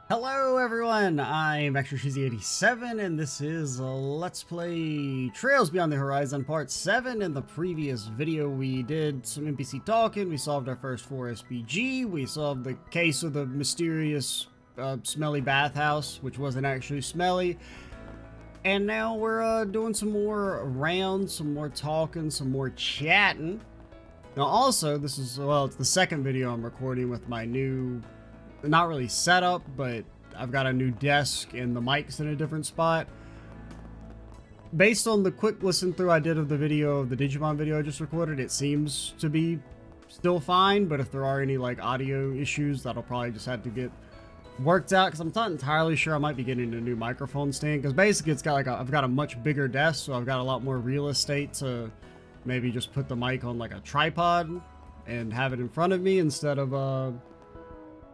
Hello everyone, I'm ExtraCheesy87 and this is Let's Play Trails Beyond the Horizon Part 7. In the previous video we did some NPC talking, we solved our first 4 SPG, we solved the case of the mysterious smelly bathhouse, which wasn't actually smelly. And now we're doing some more rounds, some more talking, some more chatting. Now also, this is, well, it's the second video I'm recording with my new, not really setup, but I've got a new desk and the mic's in a different spot. Based on the quick listen through I did of the video, of the Digimon video I just recorded, it seems to be still fine, but if there are any like audio issues, that'll probably just have to get worked out, because I'm not entirely sure. I might be getting a new microphone stand, because basically it's got like I've got a much bigger desk, so I've got a lot more real estate to maybe just put the mic on like a tripod and have it in front of me instead of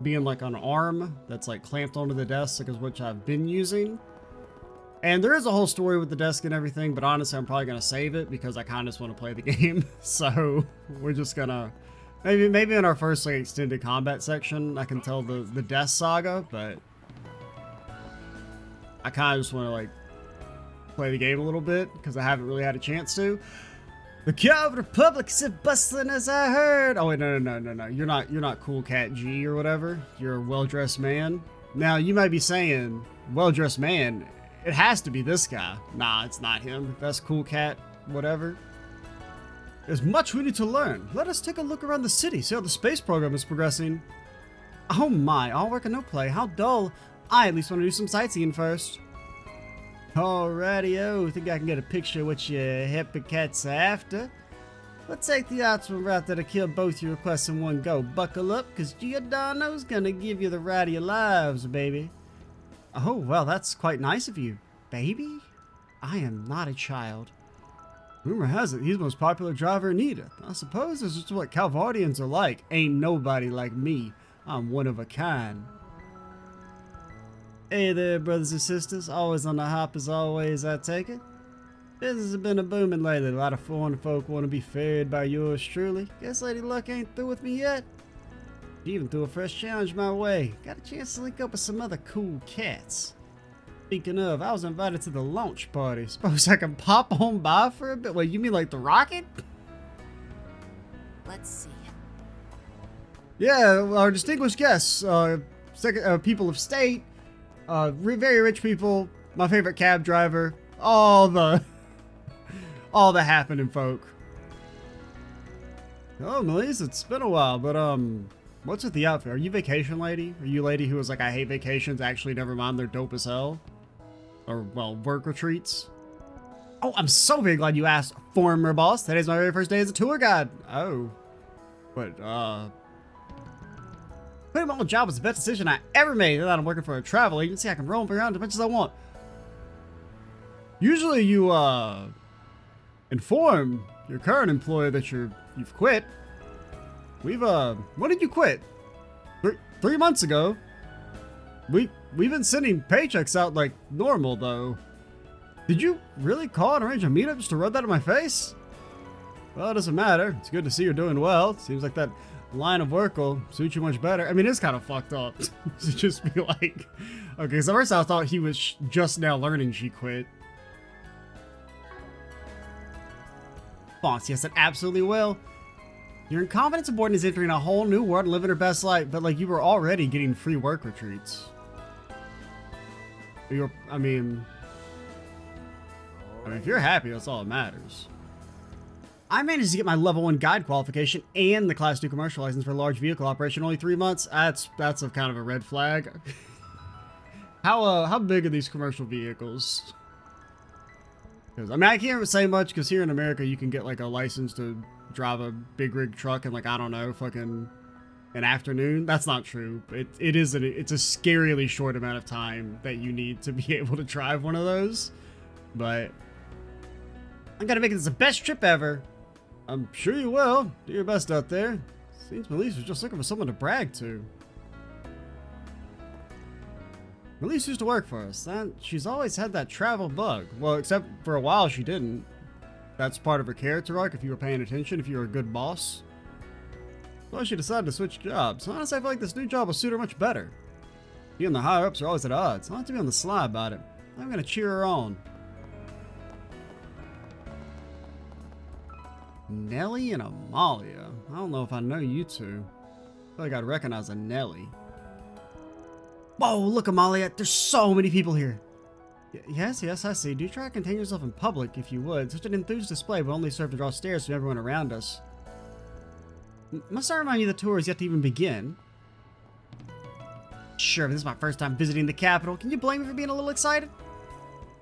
being like an arm that's like clamped onto the desk, like, which I've been using. And there is a whole story with the desk and everything, but honestly I'm probably gonna save it because I kind of just want to play the game. So we're just gonna maybe in our first like extended combat section I can tell the desk saga, but I kind of just want to like play the game a little bit because I haven't really had a chance to. The Cave Republic is bustling, as I heard. Oh wait, no. You're not Cool Cat G or whatever. You're a well-dressed man. Now you might be saying, well-dressed man, it has to be this guy. Nah, it's not him. That's Cool Cat, whatever. There's much we need to learn. Let us take a look around the city, see how the space program is progressing. Oh my, all work and no play. How dull. I at least want to do some sightseeing first. Alrighty-o, think I can get a picture of what your happy cat's after. Let's take the optimal route that'll kill both your requests in one go. Buckle up, cause Giordano's gonna give you the ride of your lives, baby. Oh, well, that's quite nice of you. Baby? I am not a child. Rumor has it he's the most popular driver in Eden. I suppose this is what Calvardians are like. Ain't nobody like me. I'm one of a kind. Hey there, brothers and sisters. Always on the hop as always, I take it. Business has been a booming lately. A lot of foreign folk want to be fed by yours truly. Guess Lady Luck ain't through with me yet. She even threw a fresh challenge my way. Got a chance to link up with some other cool cats. Speaking of, I was invited to the launch party. Suppose I can pop on by for a bit? Wait, you mean like the rocket? Let's see. Yeah, our distinguished guests, people of state, very rich people, my favorite cab driver, all the happening folk. Oh, Melise, it's been a while, but what's with the outfit? Are you vacation lady? Are you lady who was like, I hate vacations, actually never mind, they're dope as hell? Or, well, work retreats? Oh, I'm so very glad you asked, former boss. Today's my very first day as a tour guide. Oh. But, putting my own job was the best decision I ever made. Now that I'm working for a travel agency, I can roam around as much as I want. Usually you, inform your current employer that you've quit. When did you quit? 3 months ago. We've been sending paychecks out like normal, though. Did you really call and arrange a meetup just to rub that in my face? Well, it doesn't matter. It's good to see you're doing well. Seems like that line of work will suit you much better. I mean, it's kind of fucked up to just be like, okay, so first I thought he was just now learning she quit. Boss, yes, it absolutely will. Your incompetence subordinate is entering a whole new world and living her best life, but like you were already getting free work retreats. I mean, if you're happy, that's all that matters. I managed to get my level 1 guide qualification and the class 2 commercial license for large vehicle operation in only 3 months. That's a kind of a red flag. How big are these commercial vehicles? Because I mean, I can't say much because here in America you can get like a license to drive a big rig truck in like, I don't know, fucking an afternoon. That's not true. It's a scarily short amount of time that you need to be able to drive one of those. But I'm gonna make this the best trip ever. I'm sure you will. Do your best out there. Seems Melise was just looking for someone to brag to. Melise used to work for us. She's always had that travel bug. Well, except for a while she didn't. That's part of her character arc if you were paying attention, if you were a good boss. Well, she decided to switch jobs. Honestly, I feel like this new job will suit her much better. You and the higher-ups are always at odds. I'll have to be on the sly about it. I'm gonna cheer her on. Nellie and Amalia. I don't know if I know you two. I feel like I'd recognize a Nellie. Whoa, look, Amalia. There's so many people here. Yes, I see. Do try to contain yourself in public, if you would. Such an enthused display will only serve to draw stares from everyone around us. Must I remind you the tour is yet to even begin? Sure, this is my first time visiting the capital. Can you blame me for being a little excited?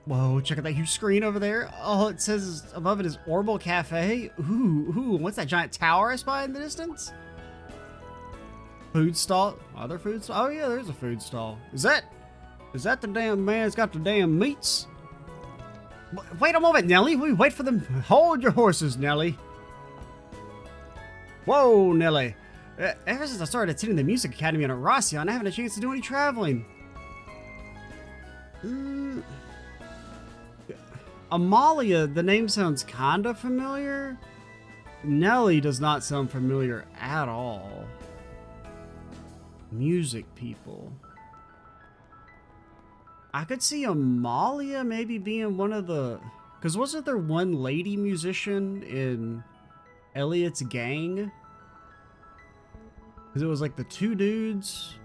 Whoa, check out that huge screen over there. All it says above it is Orbital Cafe. Ooh, what's that giant tower I spy in the distance? Food stall? Are there food stalls? Oh yeah, there's a food stall. Is that the damn man that's got the damn meats? Wait a moment, Nellie. We wait for them. Hold your horses, Nellie. Whoa, Nellie. Ever since I started attending the Music Academy in Erasion, I haven't had a chance to do any traveling. Amalia, the name sounds kinda familiar. Nellie does not sound familiar at all. Music people. I could see Amalia maybe being one of the... Because wasn't there one lady musician in Elliot's gang? Because it was like the two dudes.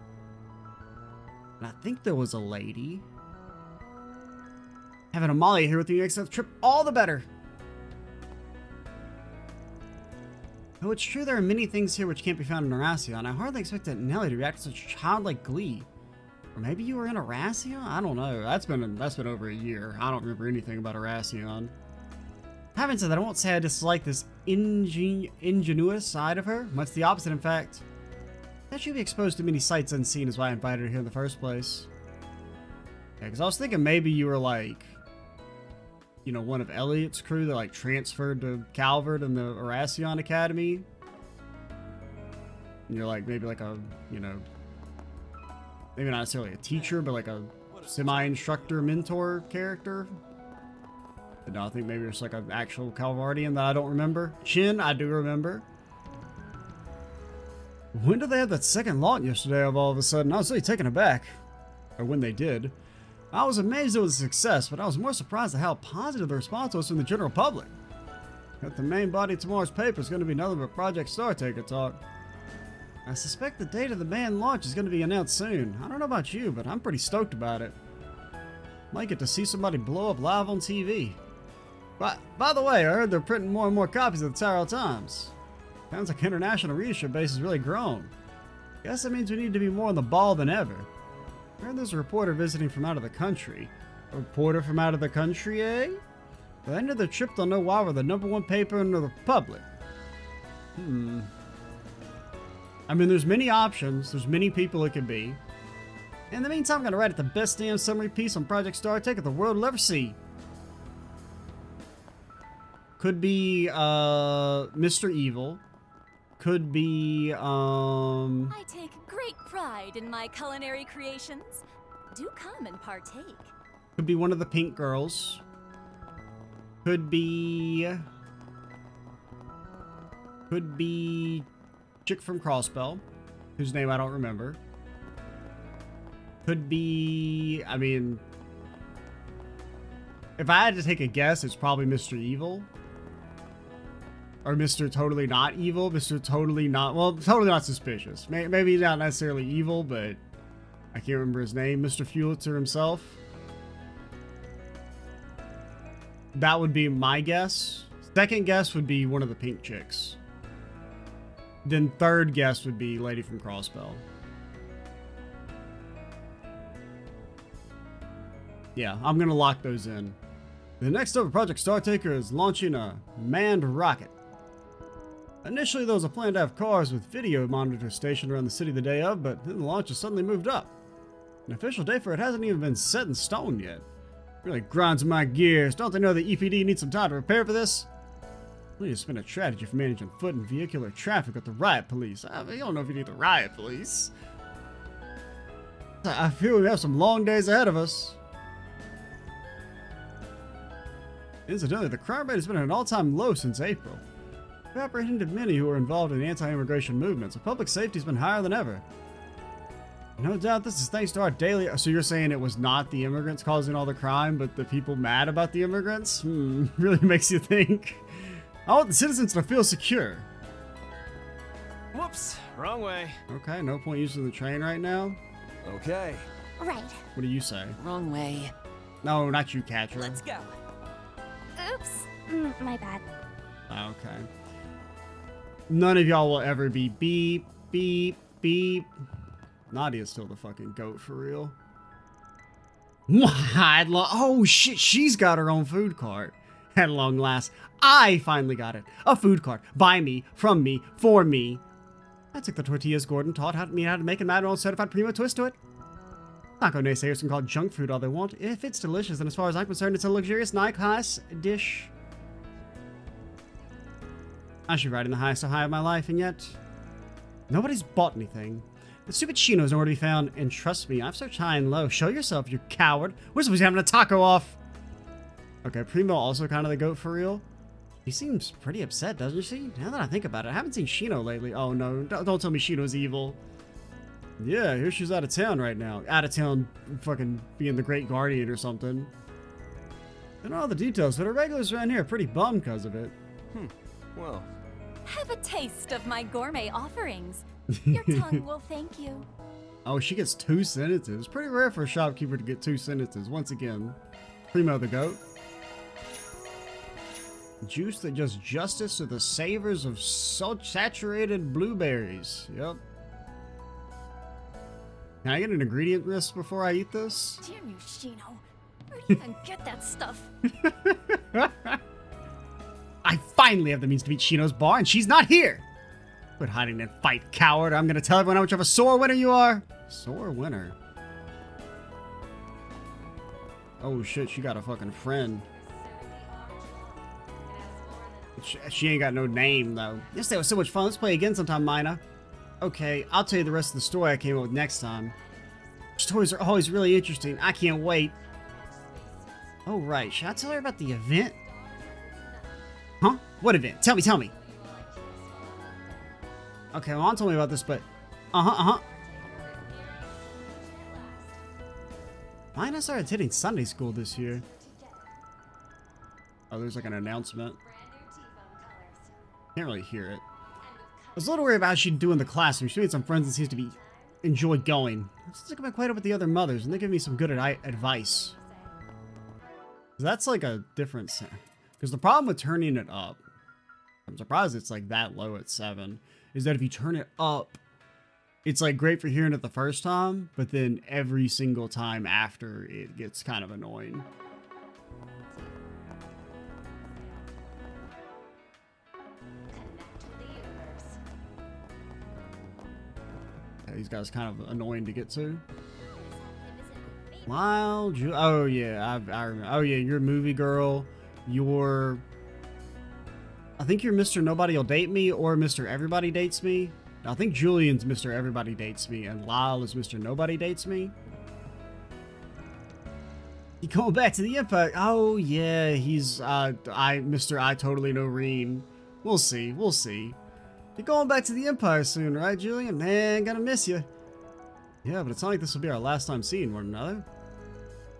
And I think there was a lady. Having Amalia here with you makes the trip all the better. Though it's true there are many things here which can't be found in Erasion, I hardly expected Nellie to react with such childlike glee. Or maybe you were in Erasion? I don't know. That's been over a year. I don't remember anything about Erasion. Having said that, I won't say I dislike this ingenuous side of her. Much the opposite, in fact. That she'd be exposed to many sights unseen is why I invited her here in the first place. Yeah, because I was thinking maybe you were like, you know, one of Elliot's crew that like transferred to Calvert in the Erasion Academy. And you're like maybe like a, you know, maybe not necessarily a teacher, but like a semi-instructor mentor character. But no, I think maybe it's like an actual Calvardian that I don't remember. Chin, I do remember. When did they have that second lot yesterday all of a sudden? I was really taken aback. Or when they did. I was amazed it was a success, but I was more surprised at how positive the response was from the general public. But the main body of tomorrow's paper is going to be nothing but Project Startaker talk. I suspect the date of the band launch is going to be announced soon. I don't know about you, but I'm pretty stoked about it. Might get to see somebody blow up live on TV. By the way, I heard they're printing more and more copies of the Tyrell Times. Sounds like international readership base has really grown. Guess that means we need to be more on the ball than ever. I heard there's a reporter visiting from out of the country. A reporter from out of the country, eh? By the end of the trip, they'll know why we're the #1 paper in the Republic. I mean, there's many options. There's many people it could be. In the meantime, I'm going to write it the best damn summary piece on Project Startaker the world will ever see. Could be, Mr. Evil. Could be, I take great pride in my culinary creations. Do come and partake. Could be one of the Pink Girls. Could be chick from Crossbell, whose name I don't remember. Could be, I mean, if I had to take a guess, it's probably Mr. Evil. Or Mr. Totally Not Evil. Mr. Totally Not, well, Totally Not Suspicious. Maybe not necessarily evil, but I can't remember his name. Mr. Fulitzer himself. That would be my guess. Second guess would be one of the pink chicks. Then third guess would be Lady from Crossbell. Yeah, I'm gonna lock those in. The next up, Project Startaker is launching a manned rocket. Initially, there was a plan to have cars with video monitors stationed around the city the day of, but then the launch has suddenly moved up. An official date for it hasn't even been set in stone yet. Really grinds my gears. Don't they know the EPD needs some time to prepare for this? We need to spend a strategy for managing foot and vehicular traffic with the riot police. I mean, you don't know if you need the riot police. I feel we have some long days ahead of us. Incidentally, the crime rate has been at an all-time low since April. We've apprehended many who were involved in the anti-immigration movement, so public safety has been higher than ever. No doubt this is thanks to our daily... So you're saying it was not the immigrants causing all the crime, but the people mad about the immigrants? Really makes you think. I want the citizens to feel secure. Whoops, wrong way. Okay, no point using the train right now. Okay. Right. What do you say? Wrong way. No, not you, Catcher. Let's go. Oops. My bad. Okay. None of y'all will ever be beep, beep, beep. Nadia's still the fucking goat for real. Oh shit, she's got her own food cart. At long last, I finally got it. A food cart. By me, from me, for me. I took the tortillas Gordon taught me how to make and add my own certified primo twist to it. Taco naysayers can call it junk food all they want. If it's delicious, then as far as I'm concerned, it's a luxurious Nikos dish. I should be riding the highest high of my life, and yet nobody's bought anything. The stupid Shino's nowhere to be found, and trust me, I've searched high and low. Show yourself, you coward. We're supposed to be having a taco off. Okay, Primo also kind of the goat for real. He seems pretty upset, doesn't she? Now that I think about it, I haven't seen Shino lately. Oh no, don't tell me Shino's evil. Yeah, here she's out of town right now. Out of town fucking being the Great Guardian or something. I don't know all the details, but our regulars around here are pretty bummed because of it. Well. Have a taste of my gourmet offerings. Your tongue will thank you. Oh, she gets 2 sentences. Pretty rare for a shopkeeper to get 2 sentences. Once again, Primo the goat. Juice that does justice to the savors of saturated blueberries. Yep. Can I get an ingredient list before I eat this? Damn you, Shino. Where do you even get that stuff? I finally have the means to beat Shino's bar, and she's not here! Quit hiding and fight, coward. I'm gonna tell everyone how much of a sore winner you are. Sore winner? Oh shit, she got a fucking friend. She ain't got no name, though. Yesterday was so much fun. Let's play again sometime, Mina. Okay, I'll tell you the rest of the story I came up with next time. Stories are always really interesting. I can't wait. Oh, right. Should I tell her about the event? Huh? What event? Tell me. Okay, well, Mom told me about this, but... Mina started attending Sunday school this year. Oh, there's like an announcement. Can't really hear it. I was a little worried about how she'd do in the classroom. She made some friends and seems to be enjoy going. Since I got acquainted with the other mothers, and they give me some good advice. That's like a different... Because the problem with turning it up, I'm surprised it's like that low at 7, is that if you turn it up, it's like great for hearing it the first time, but then every single time after, it gets kind of annoying. These guys kind of annoying to get to. Lyle, oh yeah, I remember. Oh yeah, you're a movie girl. You're... I think you're Mr. Nobody'll Date Me or Mr. Everybody Dates Me. I think Julian's Mr. Everybody Dates Me and Lyle is Mr. Nobody Dates Me. You going back to the Empire? Oh yeah, he's Mr. I Totally Know Reen. We'll see. You're going back to the Empire soon, right, Julian? Man, gonna miss you. Yeah, but it's not like this will be our last time seeing one another.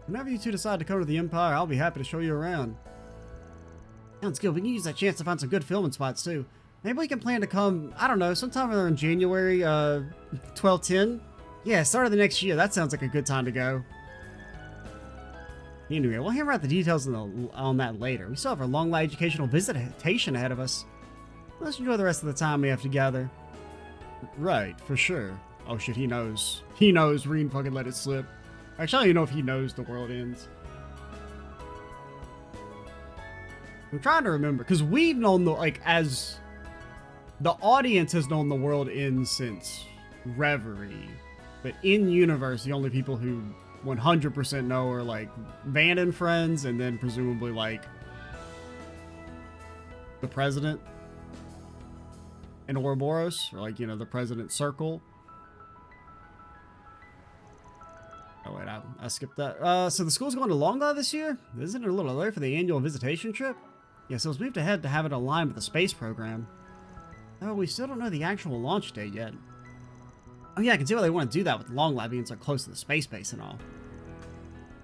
Whenever you two decide to come to the Empire, I'll be happy to show you around. Sounds good. We can use that chance to find some good filming spots, too. Maybe we can plan to come, I don't know, sometime in January, 12/10? Yeah, start of the next year. That sounds like a good time to go. Anyway, we'll hammer out the details on that later. We still have our long educational visitation ahead of us. Let's enjoy the rest of the time we have together. Right, for sure. Oh shit, he knows. He knows Reen fucking let it slip. Actually, I don't even know if he knows the world ends. I'm trying to remember, because we've known as the audience has known the world ends since Reverie. But in universe, the only people who 100% know are like Van and friends, and then presumably like the president. In Ouroboros, or like, you know, the President's Circle. Oh wait, I skipped that. So the school's going to Longla this year? Isn't it a little early for the annual visitation trip? Yeah, so it's moved ahead to have it aligned with the space program. Oh, we still don't know the actual launch date yet. Oh yeah, I can see why they want to do that with Long Lab being so close to the space base and all.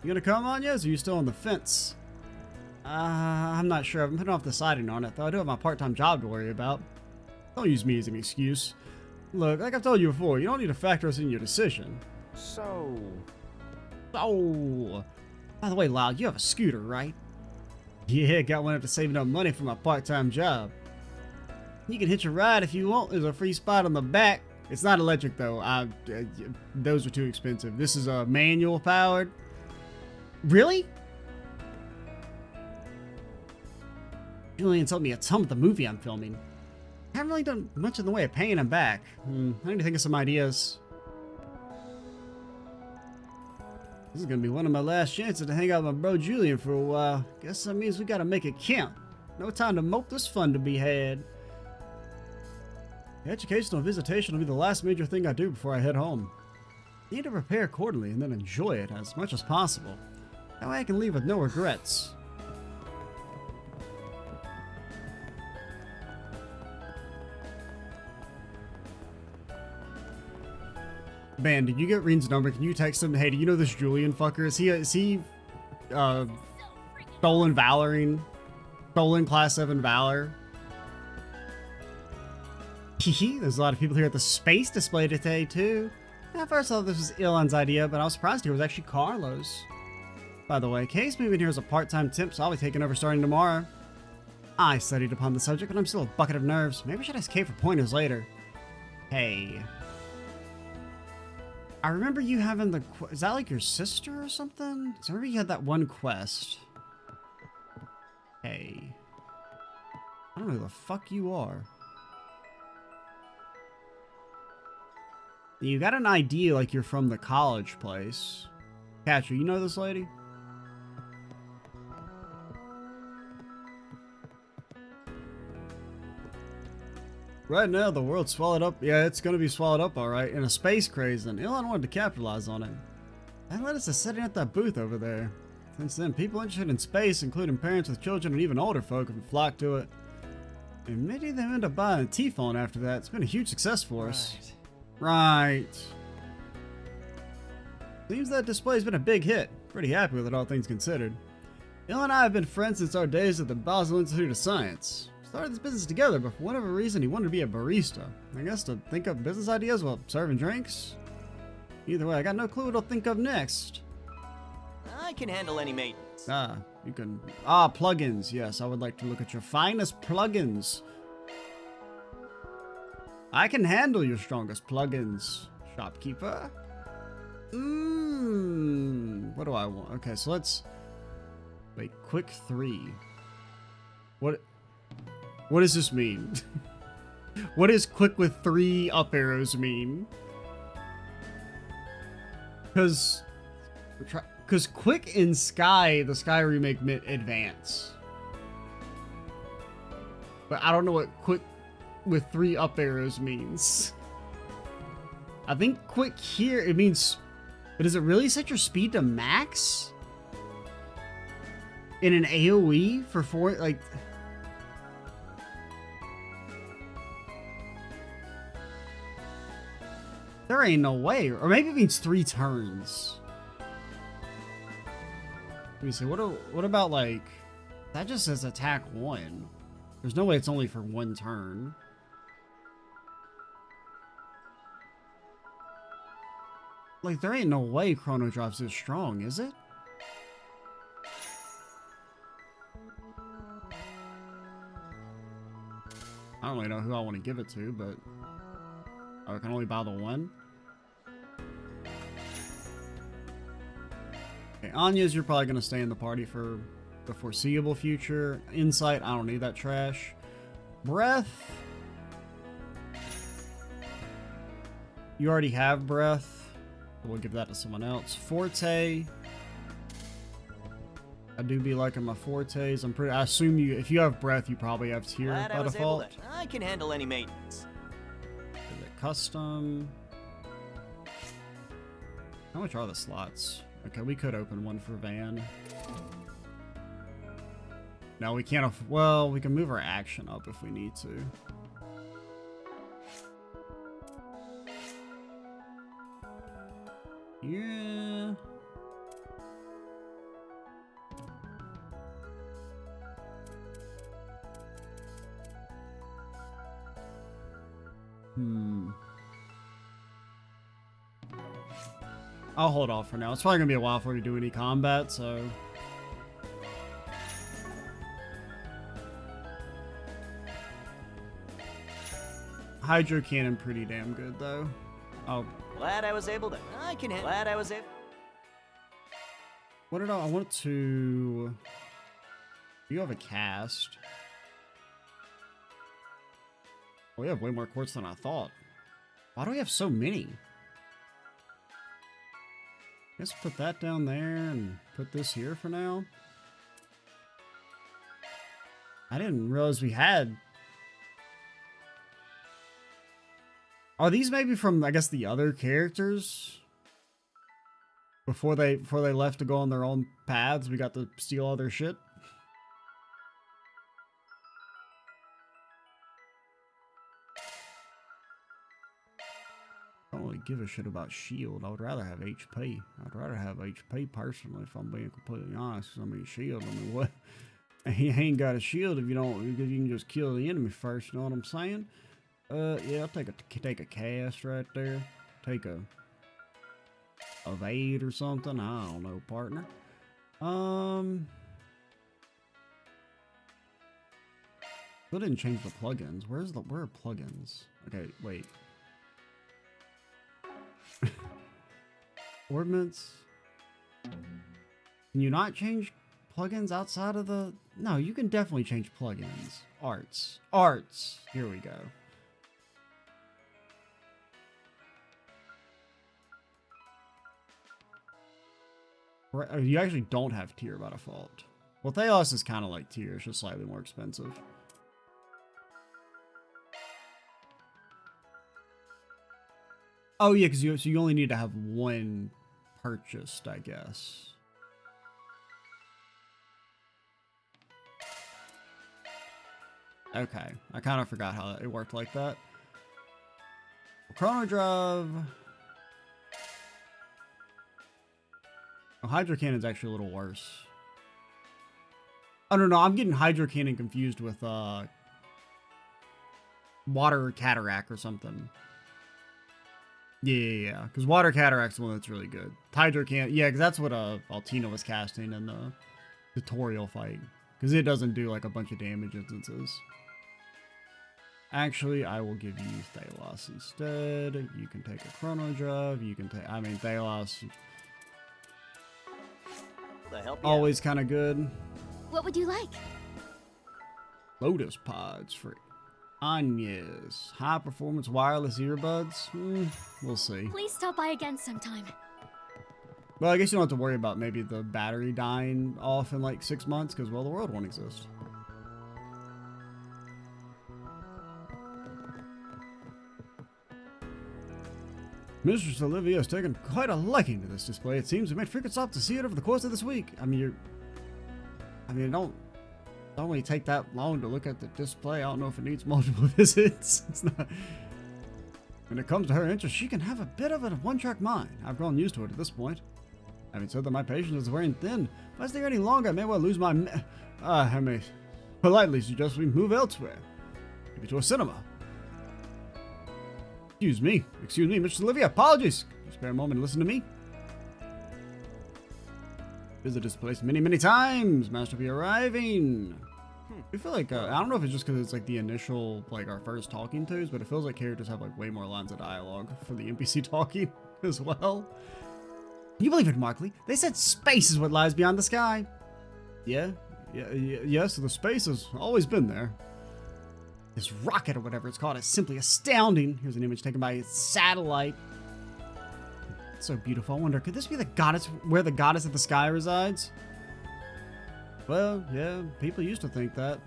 You gonna come on, yes? Or are you still on the fence? I'm not sure. I'm putting off deciding on it, though I do have my part-time job to worry about. Don't use me as an excuse. Look, like I've told you before, you don't need to factor us in your decision. So... Oh, by the way, Loud, you have a scooter, right? Yeah, got one after saving up money for my part-time job. You can hitch a ride if you want. There's a free spot on the back. It's not electric, though. Those are too expensive. This is a manual powered. Really? Julian told me a ton of the movie I'm filming. I haven't really done much in the way of paying him back. I need to think of some ideas. This is gonna be one of my last chances to hang out with my bro Julian for a while. Guess that means we gotta make it count. No time to mope, there's fun to be had. The educational visitation will be the last major thing I do before I head home. I need to prepare accordingly and then enjoy it as much as possible. That way I can leave with no regrets. Man, did you get Reen's number? Can you text him? Hey, do you know this Julian fucker? Is he stolen Valorine? Stolen Class 7 Valor? Hehe, there's a lot of people here at the space display today, too. At first I thought this was Elon's idea, but I was surprised it was actually Carlos. By the way, Kay's moving here as a part-time temp, so I'll be taking over starting tomorrow. I studied upon the subject, but I'm still a bucket of nerves. Maybe I should ask Kay for pointers later. Hey. I remember you having the... Is that like your sister or something? So I remember you had that one quest. Hey. I don't know who the fuck you are. You got an idea like you're from the college place. Catcher, you know this lady? Right now, the world's swallowed up. Yeah, it's gonna be swallowed up, alright, in a space craze, and Elon wanted to capitalize on it. That led us to setting up that booth over there. Since then, people interested in space, including parents with children and even older folk, have flocked to it. And many of them end up buying a T-phone after that. It's been a huge success for us. Right. Seems that display's been a big hit. Pretty happy with it, all things considered. Elon and I have been friends since our days at the Basel Institute of Science. Started this business together, but for whatever reason, he wanted to be a barista. I guess to think up business ideas while serving drinks? Either way, I got no clue what I'll think of next. I can handle any maintenance. You can... plugins. Yes, I would like to look at your finest plugins. I can handle your strongest plugins, shopkeeper. What do I want? Okay, so let's... Wait, quick 3. What does this mean? What does quick with 3 up arrows mean? Because quick in Sky, the Sky remake meant advance. But I don't know what quick with 3 up arrows means. I think quick here, it means... But does it really set your speed to max? In an AoE for 4, like... There ain't no way. Or maybe it means 3 turns. Let me see. What about, like... That just says attack 1. There's no way it's only for 1 turn. Like, there ain't no way Chrono Drop's this strong, is it? I don't really know who I want to give it to, but... Oh, I can only buy the 1? Okay, Anya's, you're probably going to stay in the party for the foreseeable future. Insight, I don't need that trash. Breath. You already have Breath. We'll give that to someone else. Forte. I do be liking my Fortes. I assume you, if you have Breath, you probably have Tier by default. I can handle any maintenance. Custom. How much are the slots? Okay, we could open one for Van. No, we can't. Well, we can move our action up if we need to. Yeah. I'll hold off for now. It's probably gonna be a while before we do any combat, so. Hydro Cannon pretty damn good though. Oh, Glad I was able to. Glad I was able. what did I want to? You have a cast. Oh, we have way more quartz than I thought. Why do we have so many? Let's put that down there and put this here for now. I didn't realize we had. Are these maybe from, I guess, the other characters? Before they left to go on their own paths, we got to steal all their shit? I don't really give a shit about shield. I would rather have HP. I'd rather have HP personally, if I'm being completely honest. I mean, shield, I mean, what? He ain't got a shield if you don't, because you can just kill the enemy first, you know what I'm saying? Yeah, I'll take a cast right there. Take a evade or something. I don't know, partner. Still didn't change the plugins. Where are plugins? Okay, wait. Ordnance. Can you not change plugins outside of the? No, you can definitely change plugins. Arts. Here we go. Right, you actually don't have tier by default. Well, Thalos is kind of like tier, it's just slightly more expensive. Oh yeah, because you only need to have one purchased, I guess. Okay, I kind of forgot how it worked like that. Chrono Drive. Oh, Hydro Cannon's actually a little worse. Oh no, I'm getting Hydro Cannon confused with Water Cataract or something. Yeah, because Water Cataract's the one that's really good. Hydro Cannon, yeah, because that's what Altina was casting in the tutorial fight. Because it doesn't do like a bunch of damage instances. Actually, I will give you Thalos instead. You can take a Chrono Drive. You can take, I mean, Thalos. Always kind of good. What would you like? Lotus Pods for Anya's. High performance wireless earbuds. We'll see. Please stop by again sometime. Well, I guess you don't have to worry about maybe the battery dying off in like 6 months because, well, the world won't exist. Mistress Olivia has taken quite a liking to this display. It seems we made frequent stops to see it over the course of this week. I mean, it don't really take that long to look at the display. I don't know if it needs multiple visits. It's not. When it comes to her interest, she can have a bit of a one-track mind. I've grown used to it at this point. Having said that, my patience is wearing thin. If I stay any longer, I may well lose my. I may politely suggest we move elsewhere, maybe to a cinema. Excuse me, Mr. Olivia, apologies. Just spare a moment to listen to me. Visit this place many times. Master will be arriving. I feel like, I don't know if it's just because it's like the initial, like our first talking tos, but it feels like characters have like way more lines of dialogue for the NPC talking as well. Can you believe it, Markley? They said space is what lies beyond the sky. Yeah, so the space has always been there. This rocket or whatever it's called is simply astounding. Here's an image taken by a satellite. It's so beautiful. I wonder, could this be the goddess, where the goddess of the sky resides? Well, yeah, people used to think that.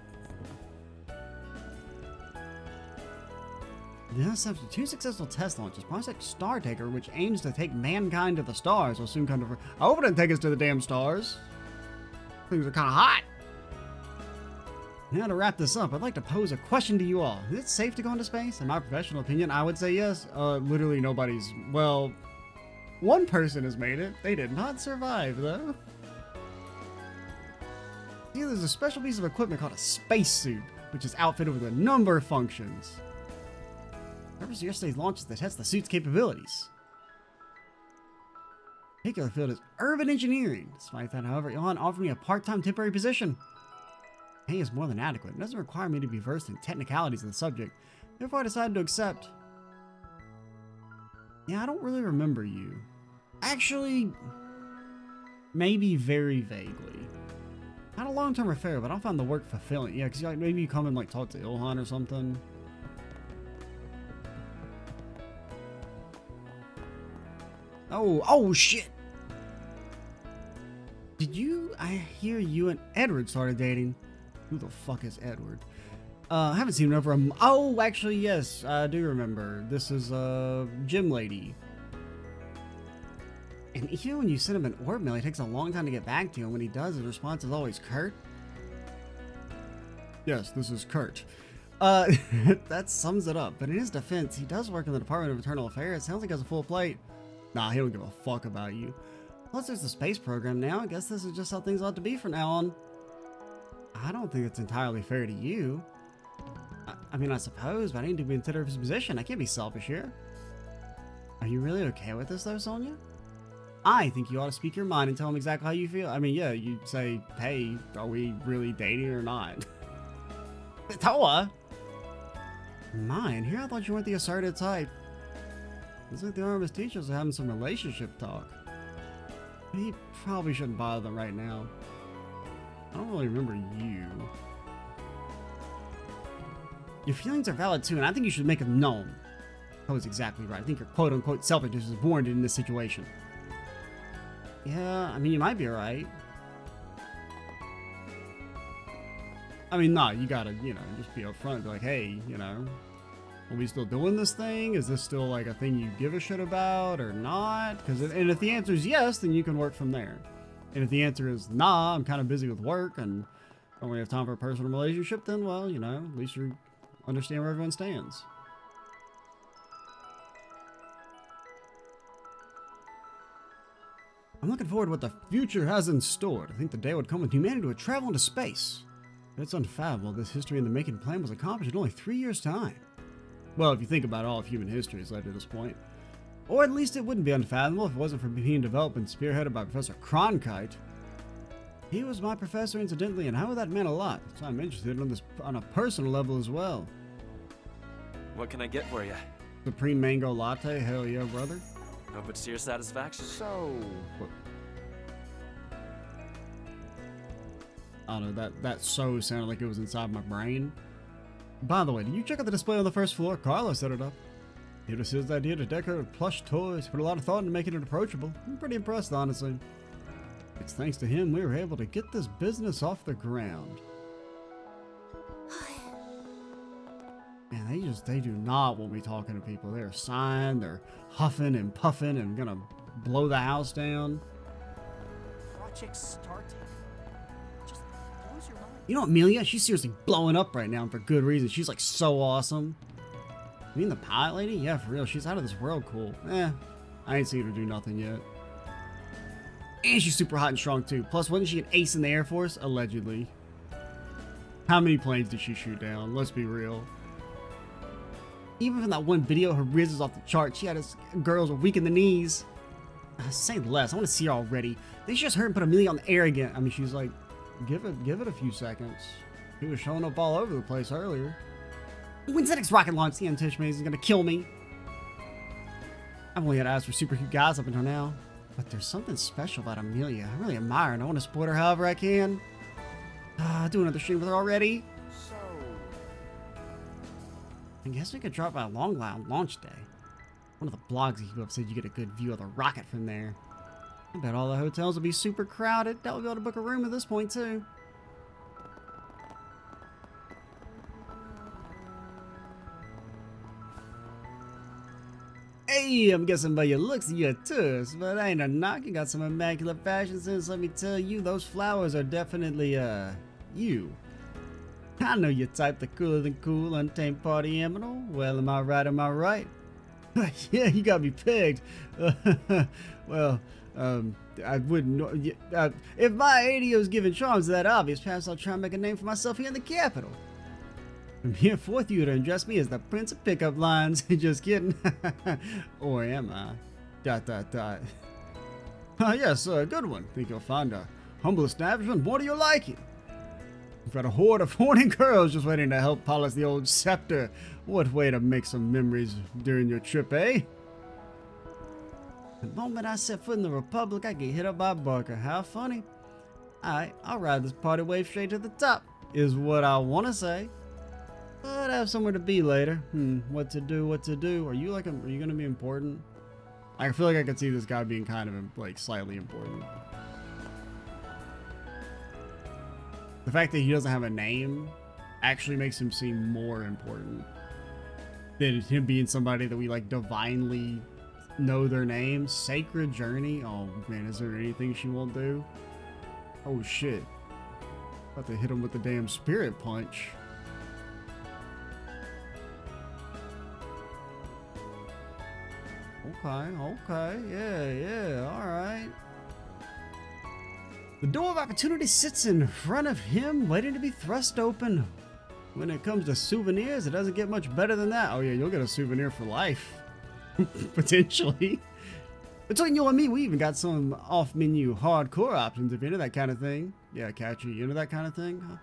Yes, after 2 successful test launches, Project Startaker, which aims to take mankind to the stars, will soon come to. I hope it doesn't take us to the damn stars. Things are kind of hot. Now to wrap this up, I'd like to pose a question to you all. Is it safe to go into space? In my professional opinion, I would say yes. Literally nobody's, well, One person has made it. They did not survive, though. See, there's a special piece of equipment called a spacesuit, which is outfitted with a number of functions. Purpose of yesterday's launch is to test the suit's capabilities. The particular field is urban engineering. Despite that, however, Elon offered me a part-time temporary position. Pay is more than adequate. It doesn't require me to be versed in technicalities of the subject. Therefore, I decided to accept. Yeah, I don't really remember you. Actually, maybe very vaguely. Not a long-term affair, but I don't find the work fulfilling. Yeah, because like, maybe you come and like talk to Ilhan or something. Oh shit! I hear you and Edward started dating. Who the fuck is Edward? I haven't seen him over oh, actually, yes, I do remember. This is, Gym Lady. And even when you send him an orb mail, it takes a long time to get back to you, and when he does, his response is always Kurt. Yes, this is Kurt. That sums it up. But in his defense, he does work in the Department of Internal Affairs. Sounds like he has a full plate. Nah, he don't give a fuck about you. Plus, there's the space program now. I guess this is just how things ought to be from now on. I don't think it's entirely fair to you. I mean, I suppose, but I need to consider his position. I can't be selfish here. Are you really okay with this, though, Sonya? I think you ought to speak your mind and tell him exactly how you feel. I mean, yeah, you say, hey, are we really dating or not? Toa! Mine? Here I thought you weren't the assertive type. Looks like the Artemis teachers are having some relationship talk. He probably shouldn't bother them right now. I don't really remember you. Your feelings are valid too, and I think you should make them known. That was exactly right. I think your quote-unquote selfishness is warranted in this situation. Yeah, I mean, you might be right. I mean, nah, you gotta, you know, just be upfront. Be like, hey, you know, are we still doing this thing? Is this still like a thing you give a shit about or not? And if the answer is yes, then you can work from there. And if the answer is nah, I'm kind of busy with work and don't really have time for a personal relationship, then, well, you know, at least you understand where everyone stands. I'm looking forward to what the future has in store. I think the day would come when humanity would travel into space. It's unfathomable this history in the making plan was accomplished in only 3 years' time. Well, if you think about all of human history has led to this point. Or at least it wouldn't be unfathomable if it wasn't for being developed and spearheaded by Professor Cronkite. He was my professor, incidentally, and how would that meant a lot. So I'm interested in this on a personal level as well. What can I get for you? Supreme Mango Latte, hell yeah, brother. Hope it's to your satisfaction. So, I don't know, that so sounded like it was inside my brain. By the way, did you check out the display on the first floor? Carla set it up. It was his idea to decorate with plush toys, put a lot of thought into making it approachable. I'm pretty impressed, honestly. It's thanks to him we were able to get this business off the ground. Man, they do not want me talking to people. They're sighing, they're huffing and puffing and gonna blow the house down. project started. Just blows your mind. You know Amelia? She's seriously blowing up right now and for good reason. She's like so awesome. You mean the pilot lady? Yeah, for real. She's out of this world cool. I ain't seen her do nothing yet. And she's super hot and strong too. Plus, wasn't she an ace in the Air Force? Allegedly. How many planes did she shoot down? Let's be real. Even from that one video, her riz is off the chart. She had us girls were weak in the knees. Say less. I want to see her already. They just heard and put Amelia on the air again. I mean, she's like, give it a few seconds. He was showing up all over the place earlier. When's the next rocket launch? The anticipation is gonna kill me. I've only had to ask for super cute guys up until now. But there's something special about Amelia. I really admire her and I want to support her however I can. Do another stream with her already. So, I guess we could drop by Long Lounge launch day. One of the blogs he put up said you get a good view of the rocket from there. I bet all the hotels will be super crowded. That would be able to book a room at this point too. Hey, I'm guessing by your looks you're a tourist, but ain't a knock. You got some immaculate fashion sense, let me tell you. Those flowers are definitely, you. I know your type, the cooler than cool, untamed party animal. Well, am I right, am I right? Yeah, you got me pegged. Well, I wouldn't know. If my ADO's giving charms that obvious, perhaps I'll try and make a name for myself here in the capital. From henceforth, you to address me as the Prince of Pickup Lines. Just kidding. Or am I? ... Yes, a good one. Think you'll find a humble establishment more to your liking. We've got a horde of horny girls just waiting to help polish the old scepter. What way to make some memories during your trip, eh? The moment I set foot in the Republic, I get hit up by Barker. How funny. Alright, I'll ride this party wave straight to the top, is what I want to say. But I have somewhere to be later. What to do? Are you going to be important? I feel like I could see this guy being kind of, like, slightly important. The fact that he doesn't have a name actually makes him seem more important than him being somebody that we, like, divinely know their name. Sacred Journey? Oh, man, is there anything she won't do? Oh, shit. About to hit him with the damn spirit punch. Okay, yeah, alright. The door of opportunity sits in front of him, waiting to be thrust open. When it comes to souvenirs, it doesn't get much better than that. Oh yeah, you'll get a souvenir for life. Potentially. Between you and me, we even got some off-menu hardcore options if you're into that kind of thing. Yeah, Catchy, you into that kind of thing? Huh?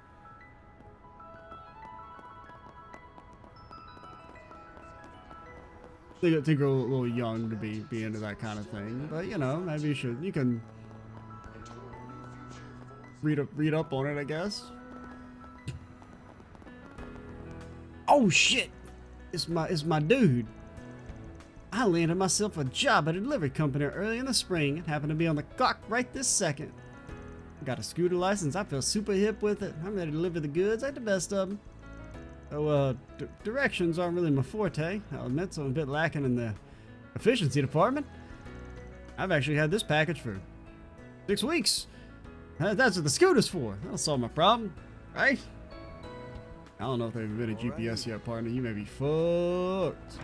I think you're a little young to be into that kind of thing, but you know, maybe you can read up on it, I guess. Oh shit! It's my dude. I landed myself a job at a delivery company early in the spring and happened to be on the clock right this second. I got a scooter license. I feel super hip with it. I'm ready to deliver the goods like the best of them. So, directions aren't really my forte. I'll admit, so I'm a bit lacking in the efficiency department. I've actually had this package for 6 weeks. That's what the scooter's for. That'll solve my problem, right? I don't know if they've invented GPS yet, partner. You may be fucked.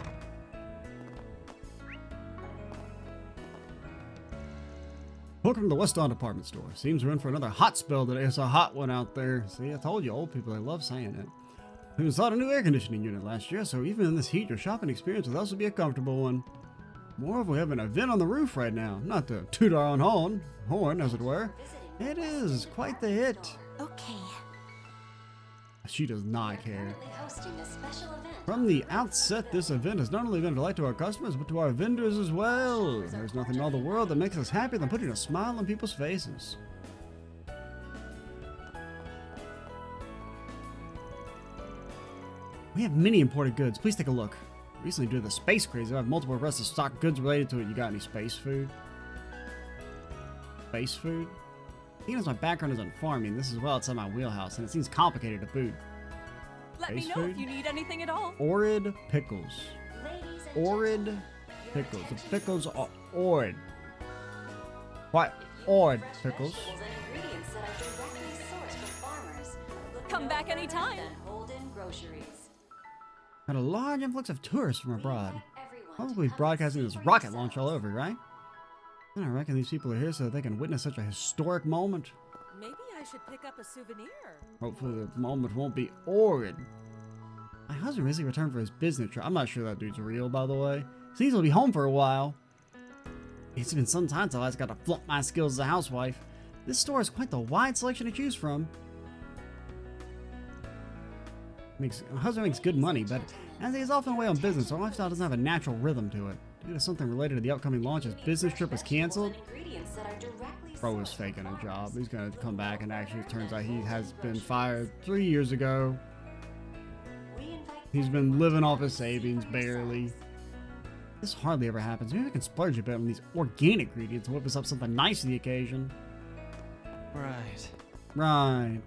Welcome to the West Dawn department store. Seems we're in for another hot spell today. It's a hot one out there. See, I told you, old people, they love saying it. We installed a new air conditioning unit last year, so even in this heat, your shopping experience with us will be a comfortable one. Moreover, we have an event on the roof right now. Not to toot our own horn, as it were. It is quite the hit. Okay. She does not care. From the outset, this event has not only been a delight to our customers, but to our vendors as well. There's nothing in all the world that makes us happier than putting a smile on people's faces. We have many imported goods. Please take a look. Recently, due to the space craze, I have multiple requests of stock goods related to it. You got any space food? Space food? Seeing as my background is on farming, this is well outside my wheelhouse, and it seems complicated to boot. Let me know if you need anything at all. Orid pickles. Orid pickles. The pickles are orid. What? Orid pickles. Come back anytime. Got a large influx of tourists from abroad. Probably broadcasting this rocket launch all over, right? And I reckon these people are here so that they can witness such a historic moment. Maybe I should pick up a souvenir. Hopefully the moment won't be horrid. My husband recently returned for his business trip. I'm not sure that dude's real, by the way. Seems he'll be home for a while. It's been some time till I got to flaunt my skills as a housewife. This store has quite the wide selection to choose from. My husband makes good money, but as he is often away on business, our lifestyle doesn't have a natural rhythm to it. Due to something related to the upcoming launch, his business trip was canceled. Bro was faking a job. He's gonna come back, and actually it turns out he has been fired 3 years ago. He's been living off his savings, barely. This hardly ever happens. Maybe I can splurge a bit on these organic ingredients and whip us up something nice for the occasion. Right. Right.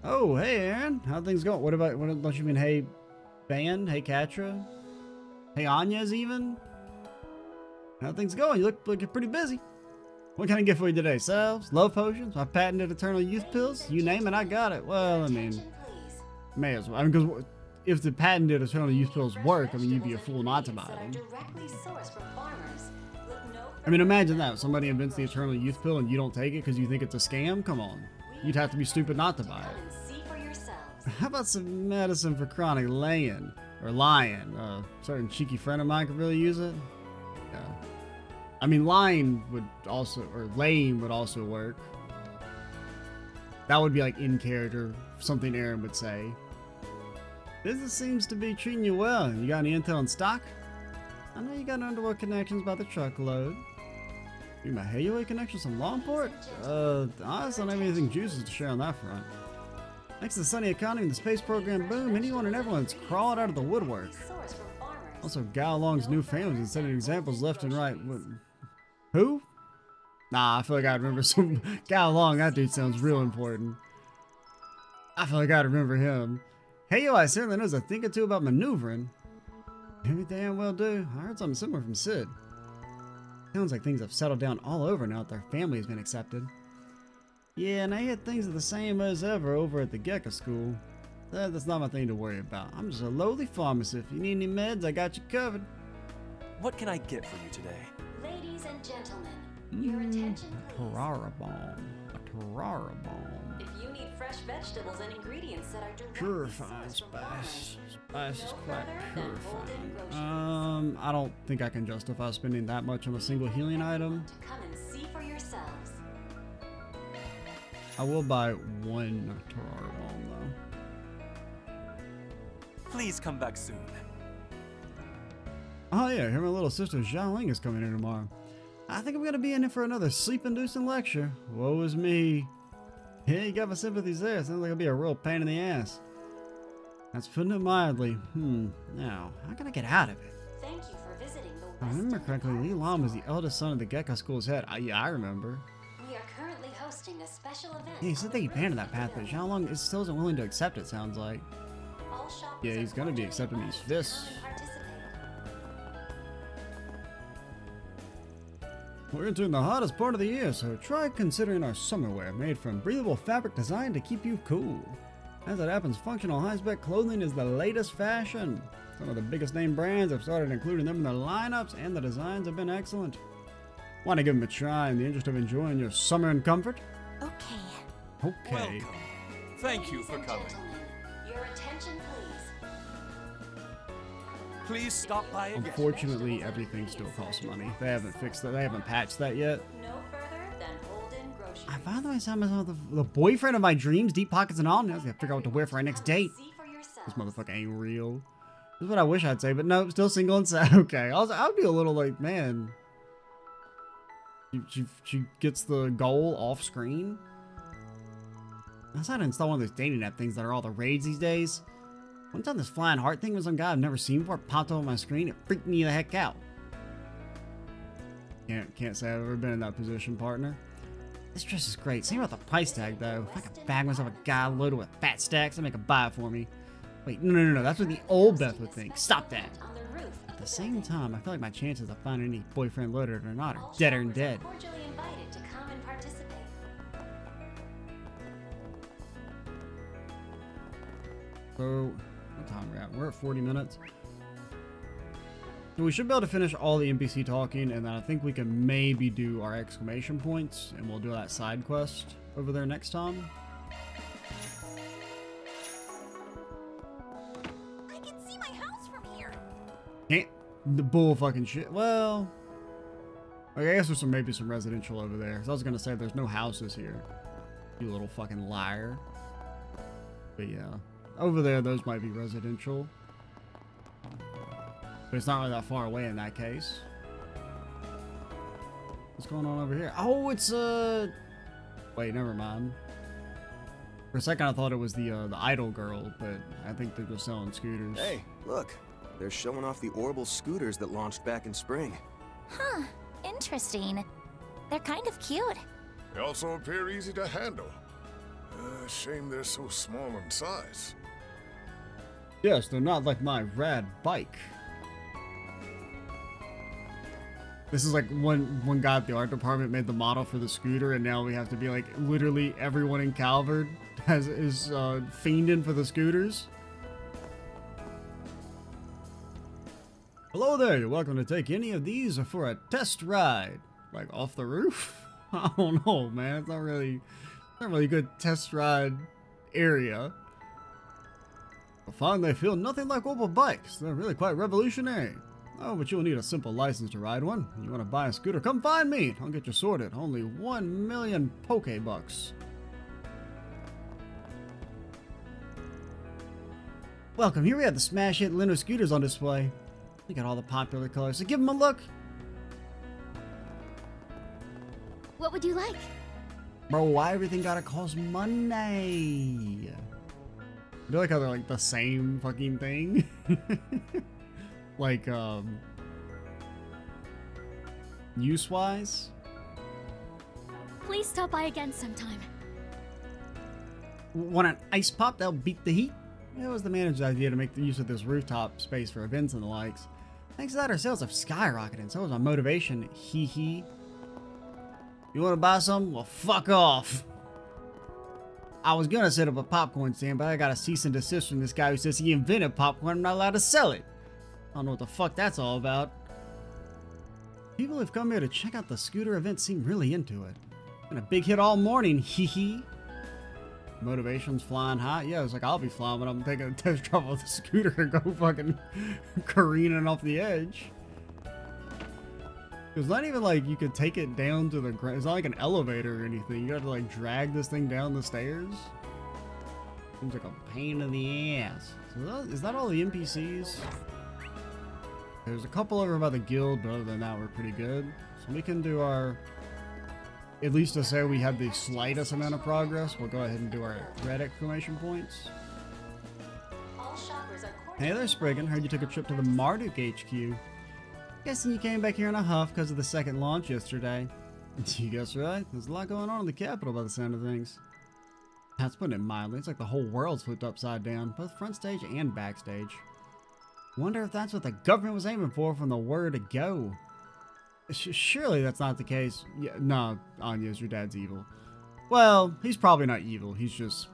Oh, hey, Aaron. How things going? What don't you mean, hey, Band? Hey, Katra? Hey, Anya's even? How things going? You look like you're pretty busy. What can I get for you today? Salves? Love potions? My patented eternal youth pills? You name it, I got it. Well, I mean, may as well. I mean, because if the patented eternal youth pills work, I mean, you'd be a fool not to buy them. I mean, imagine that. Somebody invents the eternal youth pill and you don't take it because you think it's a scam? Come on. You'd have to be stupid not to buy it. How about some medicine for chronic laying? Or lying? A certain cheeky friend of mine could really use it. Yeah. I mean, lying would also, or laying would also work. That would be like in character, something Aaron would say. Business seems to be treating you well. You got any intel in stock? I know you got underworld connections by the truckload. Dude, my Halo connections from Longport? Honestly, I don't have anything juices to share on that front. Thanks to the sunny economy and the space program boom, anyone and everyone's crawled out of the woodwork. Also, Gao Long's new families and setting examples left and right. Who? Nah, I feel like I remember some Gao Long. That dude sounds real important. I feel like I remember him. Hey, yo, I certainly knows a thing or two about maneuvering. Maybe damn well do. I heard something similar from Sid. Sounds like things have settled down all over now that their family has been accepted. Yeah, and I hear things are the same as ever over at the Gecko School. That's not my thing to worry about. I'm just a lowly pharmacist. If you need any meds, I got you covered. What can I get for you today? Ladies and gentlemen, your attention please. Tarara bomb. A Tarara bomb. If you need fresh vegetables and ingredients that are directly Purifying sourced from spice. farmers, Spice is no quite further than purifying. Holden Groceries. I don't think I can justify spending that much on a single healing item. To come and see for yourselves. I will buy one Tarara bomb though. Please come back soon. Oh yeah, here my little sister Xiaoling is coming in tomorrow. I think I'm gonna be in here for another sleep-inducing lecture. Woe is me. Yeah, you got my sympathies there. Sounds like it'll be a real pain in the ass. That's putting it mildly. Now, how can I get out of it? Thank you for visiting the If I remember Weston correctly, Li Department Lan was the Store. eldest son of the Gecko School's head. Yeah, I remember. We are currently hosting a special event. Yeah, he said on that he the abandoned roof that of the path, but building. Xiaolong still isn't willing to accept it, sounds like. All shoppers Yeah, are he's gonna be cordially accepting these invited to fists. come and participate. We're entering the hottest part of the year, so try considering our summer wear made from breathable fabric designed to keep you cool. As it happens, functional high-spec clothing is the latest fashion. Some of the biggest name brands have started including them in their lineups, and the designs have been excellent. Want to give them a try in the interest of enjoying your summer in comfort? Okay. Okay. Welcome. Thank you Ladies for and coming. gentlemen, your attention please. Please stop by again. Unfortunately, everything still costs money. They haven't fixed that. They haven't patched that yet. No further than Holden Groceries. I finally found myself the boyfriend of my dreams, deep pockets and all. Now I gotta figure out what to wear for our next date. See for yourselves. This motherfucker ain't real. This is what I wish I'd say, but no, still single and sad. Okay, I'd be a little like, man. She gets the goal off screen. I decided to install one of those dating app things that are all the raids these days. One time this flying heart thing was some guy I've never seen before popped up on my screen. It freaked me the heck out. Can't say I've ever been in that position, partner. This dress is great. Same about the price tag though. If I could bag myself a guy loaded with fat stacks, I'd make a buy it for me. Wait, no. That's what the old Beth would think. Stop that. On the roof of At the the same building. time, I feel like my chances of finding any boyfriend loaded or not are All deader than shoppers are dead. cordially invited to come and participate. So, what time are we at? We're at 40 minutes. So we should be able to finish all the NPC talking, and then I think we can maybe do our exclamation points, and we'll do that side quest over there next time. I can see my house from here. Can't the bull fucking shit. Well, I guess there's maybe some residential over there. 'Cause I was gonna say there's no houses here. You little fucking liar. But yeah, over there those might be residential. But it's not really that far away in that case. What's going on over here? Oh, it's wait, never mind. For a second I thought it was the idol girl, but I think they're just selling scooters. Hey, look. They're showing off the Orbital scooters that launched back in spring. Huh. Interesting. They're kind of cute. They also appear easy to handle. Shame they're so small in size. Yes, they're not like my rad bike. This is like one guy at the art department made the model for the scooter, and now we have to be like literally everyone in Calvard is fiending for the scooters. Hello there, you're welcome to take any of these for a test ride. Like off the roof? I don't know, man. It's not really a good test ride area. I find they feel nothing like Opel bikes. They're really quite revolutionary. Oh, but you'll need a simple license to ride one. You want to buy a scooter? Come find me. I'll get you sorted. Only 1 million Pokebucks. Welcome. Here we have the smash hit Leno scooters on display. Look at all the popular colors. So give them a look. What would you like? Bro, why everything gotta cost money? I feel like how they're like the same fucking thing. Like, use-wise. Please stop by again sometime. Want an ice pop that'll beat the heat? It was the manager's idea to make the use of this rooftop space for events and the likes. Thanks to that, our sales have skyrocketed, and so is my motivation. Hee hee. You want to buy something? Well, fuck off. I was gonna set up a popcorn stand, but I got a cease and desist from this guy who says he invented popcorn. I'm not allowed to sell it. I don't know what the fuck that's all about. People who've come here to check out the scooter event seem really into it. Been a big hit all morning. Hee hee. Motivation's flying high. Yeah, it's like I'll be flying when I'm taking a test drive with a scooter and go fucking careening off the edge. It's not even like you could take it down to the ground. It's not like an elevator or anything. You have to like drag this thing down the stairs. Seems like a pain in the ass. So is that all the NPCs? There's a couple over by the guild, but other than that, we're pretty good. So we can do our... At least to say we had the slightest amount of progress, we'll go ahead and do our red exclamation points. All shoppers are Hey there, Spriggan. Heard you took a trip to the Marduk HQ. Guessing you came back here in a huff because of the second launch yesterday. You guess right. There's a lot going on in the capital by the sound of things. That's putting it mildly. It's like the whole world's flipped upside down, both front stage and backstage. Wonder if that's what the government was aiming for from the word go. Surely that's not the case. Yeah, no, Anya's your dad's evil. Well, he's probably not evil. He's just...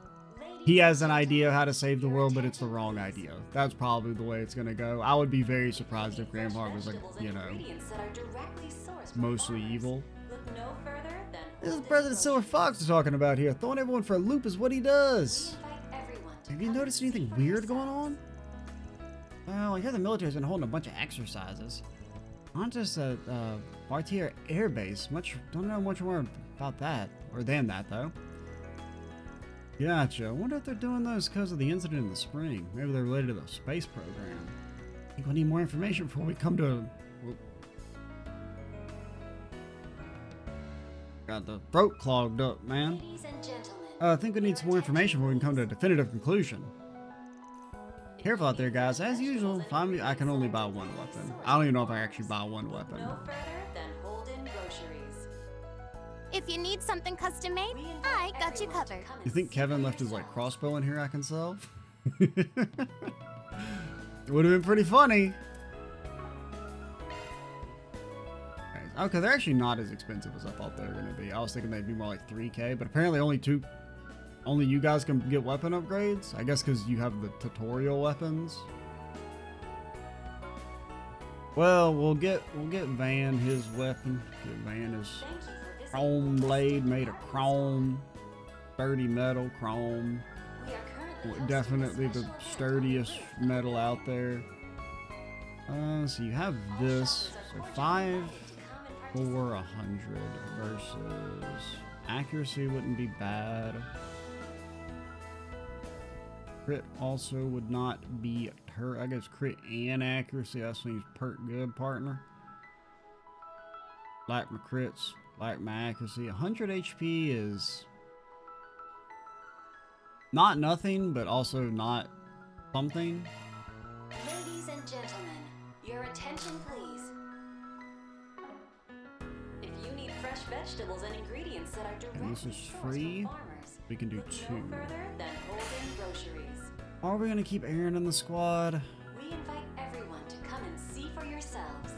He has an idea how to save the world, but it's the wrong idea. That's probably the way it's gonna go. I would be very surprised if Grandpa was like, you know, mostly evil. This is President Silver Fox we're talking about here. Throwing everyone for a loop is what he does. Have you noticed anything weird going on? Well, I hear the military's been holding a bunch of exercises. Not just at Bartier Air Base. Don't know much more about that. Or than that, though. Gotcha. I wonder if they're doing those because of the incident in the spring. Maybe they're related to the space program. I think we need more information before we come to a... Got the throat clogged up, man. Ladies and gentlemen, I think we need some more information before we can come to a definitive conclusion. Careful out there, guys. As usual, find me. I can only buy one weapon. I don't even know if I actually buy one weapon. no further than Holden Groceries. If you need something custom made, I got you covered. You think Kevin left his like crossbow in here I can sell? It would have been pretty funny. Okay, they're actually not as expensive as I thought they were going to be. I was thinking they'd be more like 3K, but apparently only you guys can get weapon upgrades. I guess because you have the tutorial weapons. Well, we'll get Van his weapon. Get Van his chrome blade made of chrome, sturdy metal chrome. Definitely the sturdiest metal out there. So you have this. So 5, 4, 100 versus accuracy wouldn't be bad. Crit also would not be I guess crit and accuracy. That seems pert good, partner. Like my crits, like my accuracy. 100 HP is not nothing, but also not something. Ladies and gentlemen, your attention please. If you need fresh vegetables and ingredients that are directly And this is sourced from free. farmers, We can do look 2. no further than Holden Groceries. Are we gonna keep Aaron in the squad? We invite everyone to come and see for yourselves.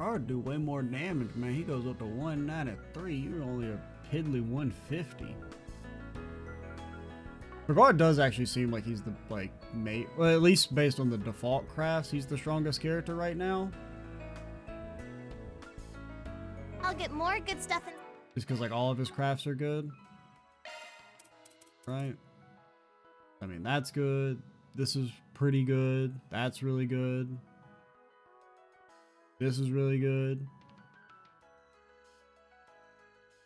I would do way more damage, man. He goes up to 193. You're only a piddly 150. Brigard does actually seem like he's the, like, mate. Well, at least based on the default crafts, he's the strongest character right now. I'll get more good stuff in. Just because, like, all of his crafts are good. Right? I mean, that's good. This is pretty good. That's really good. This is really good.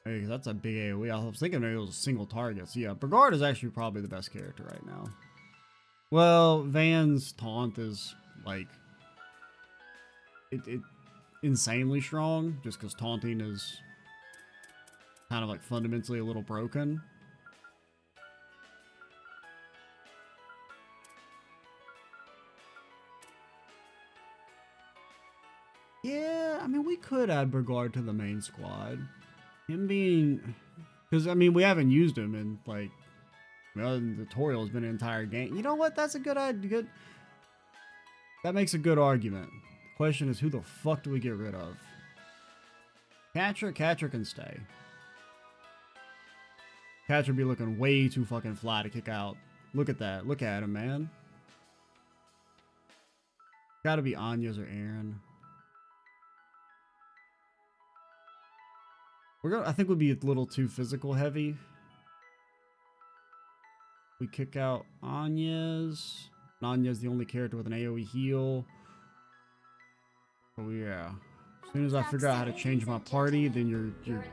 Hey, that's a big AoE. I was thinking maybe it was a single target. So yeah, Brigard is actually probably the best character right now. Well, Van's taunt is like it insanely strong, just because taunting is kind of like fundamentally a little broken. Yeah, I mean, we could add Brigard to the main squad. Him being... Because, I mean, we haven't used him in, like... Well, the tutorial has been an entire game. You know what? That's a good idea. That makes a good argument. The question is, who the fuck do we get rid of? Catcher? Catcher can stay. Catcher be looking way too fucking fly to kick out. Look at that. Look at him, man. Gotta be Anya's or Aaron. I think we'd be a little too physical heavy. We kick out Anya's. Anya's the only character with an AoE heal. Oh yeah. As soon as I figure out how to change my party, then you're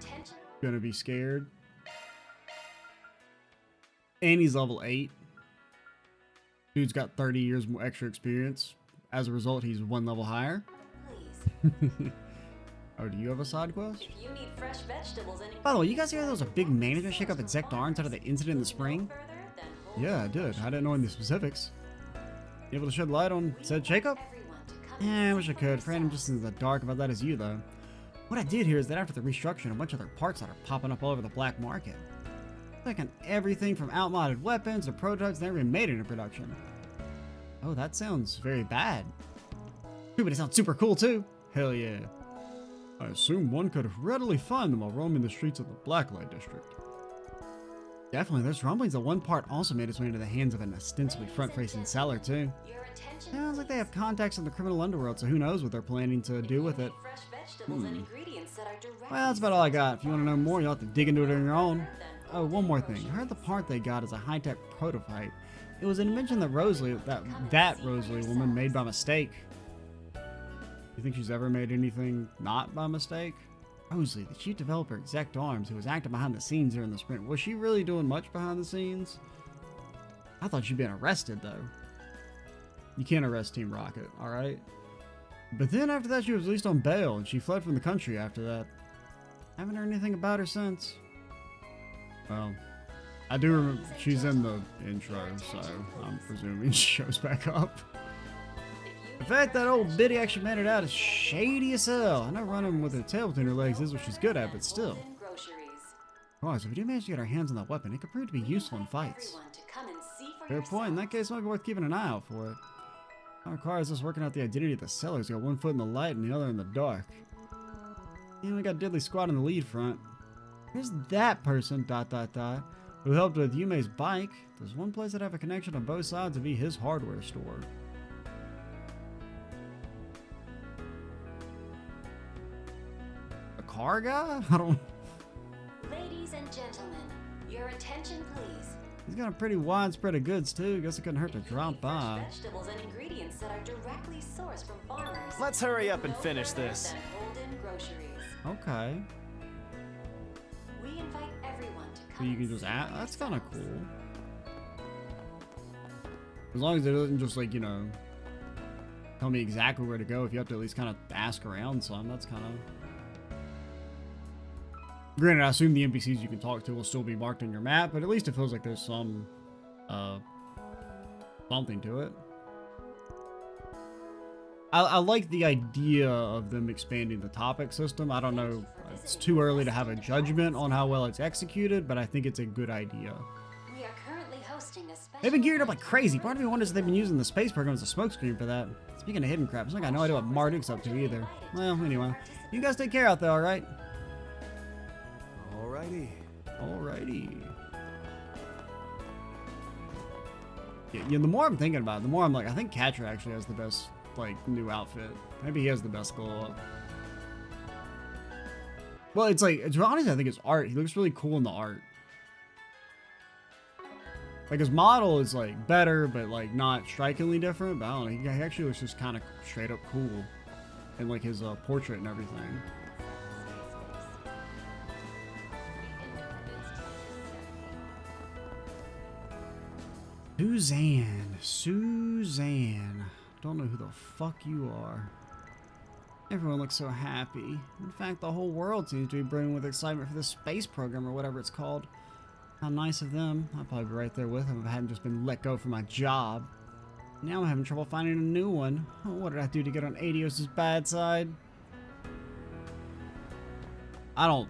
gonna be scared. And he's level 8. Dude's got 30 years more extra experience. As a result, he's 1 level higher. Please. Oh, do you have a side quest? If you need fresh vegetables and By the way, you guys hear there was a big management shakeup at Zect Arns out of the incident in the spring? further, then hold Yeah, I did. I didn't know any specifics. You able to shed light on said shakeup? everyone to come. Yeah, I wish I could. Afraid I'm just in the dark about that as you, though. What I did hear is that after the restructuring, a bunch of other parts started popping up all over the black market. Like on everything from outmoded weapons to prototypes that never even made it into production. Oh, that sounds very bad. Ooh, but it sounds super cool, too. Hell yeah. I assume one could readily find them while roaming the streets of the Blacklight District. Definitely, there's rumblings that one part also made its way into the hands of an ostensibly front-facing seller, too. Your attention. Sounds like they have contacts in the criminal underworld, so who knows what they're planning to do with it. Fresh vegetables and ingredients that are directly Well, that's about all I got. If you want to know more, you'll have to dig into it on your own. then Oh, one more thing. I heard the part they got is a high-tech prototype. It was an invention that Rosalie woman made by mistake. You think she's ever made anything not by mistake? Rosalie, the chief developer at Zect Arms, who was acting behind the scenes here in the sprint, was she really doing much behind the scenes? I thought she'd been arrested, though. You can't arrest Team Rocket, alright? But then after that, she was released on bail, and she fled from the country after that. Haven't heard anything about her since. Well, I do remember she's in the intro, so I'm presuming she shows back up. The fact that old Biddy actually made it out is shady as hell. I know running with her tail between her legs is what she's good at, but still. Golden groceries. Oh, so if we do manage to get our hands on that weapon, it could prove to be useful in fights. Everyone to come and see for Fair point. In that case, it might be worth keeping an eye out for it. That requires us working out the identity of the sellers. Got one foot in the light and the other in the dark. And we got Diddley Squad in the lead front. Here's that person, ... who helped with Yume's bike. There's one place that have a connection on both sides to be his hardware store. A car guy? I don't... Ladies and gentlemen, your attention please. He's got a pretty wide spread of goods too. Guess it couldn't hurt to drop by. Fresh vegetables and ingredients that are directly sourced from farmers. Let's hurry up and No finish further this. than Holden Groceries. Okay. We invite everyone to So come. you can and just see add... for That's kind of yourselves. cool. As long as it doesn't just like, you know, tell me exactly where to go. If you have to at least kind of ask around some, that's kind of... Granted, I assume the NPCs you can talk to will still be marked on your map, but at least it feels like there's some, something to it. I like the idea of them expanding the topic system. I don't know, it's too early to have a judgment on how well it's executed, but I think it's a good idea. We are currently hosting a special. They've been geared up like crazy. Part of me wonders if they've been using the space program as a smokescreen for that. Speaking of hidden crap, it's like I got no idea what Marduk's up to either. Well, anyway. You guys take care out there, alright? Alrighty. Alrighty. Yeah, the more I'm thinking about it, the more I'm like, I think Catcher actually has the best, like, new outfit. Maybe he has the best glow up. Well, it's like, to be honest, I think it's art. He looks really cool in the art. Like, his model is, like, better, but, like, not strikingly different. But I don't know, he actually looks just kind of straight up cool. And, like, his portrait and everything. Suzanne. Don't know who the fuck you are. Everyone looks so happy. In fact, the whole world seems to be brimming with excitement for this space program or whatever it's called. How nice of them. I'd probably be right there with them if I hadn't just been let go from my job. Now I'm having trouble finding a new one. Oh, what did I do to get on Adios' bad side? I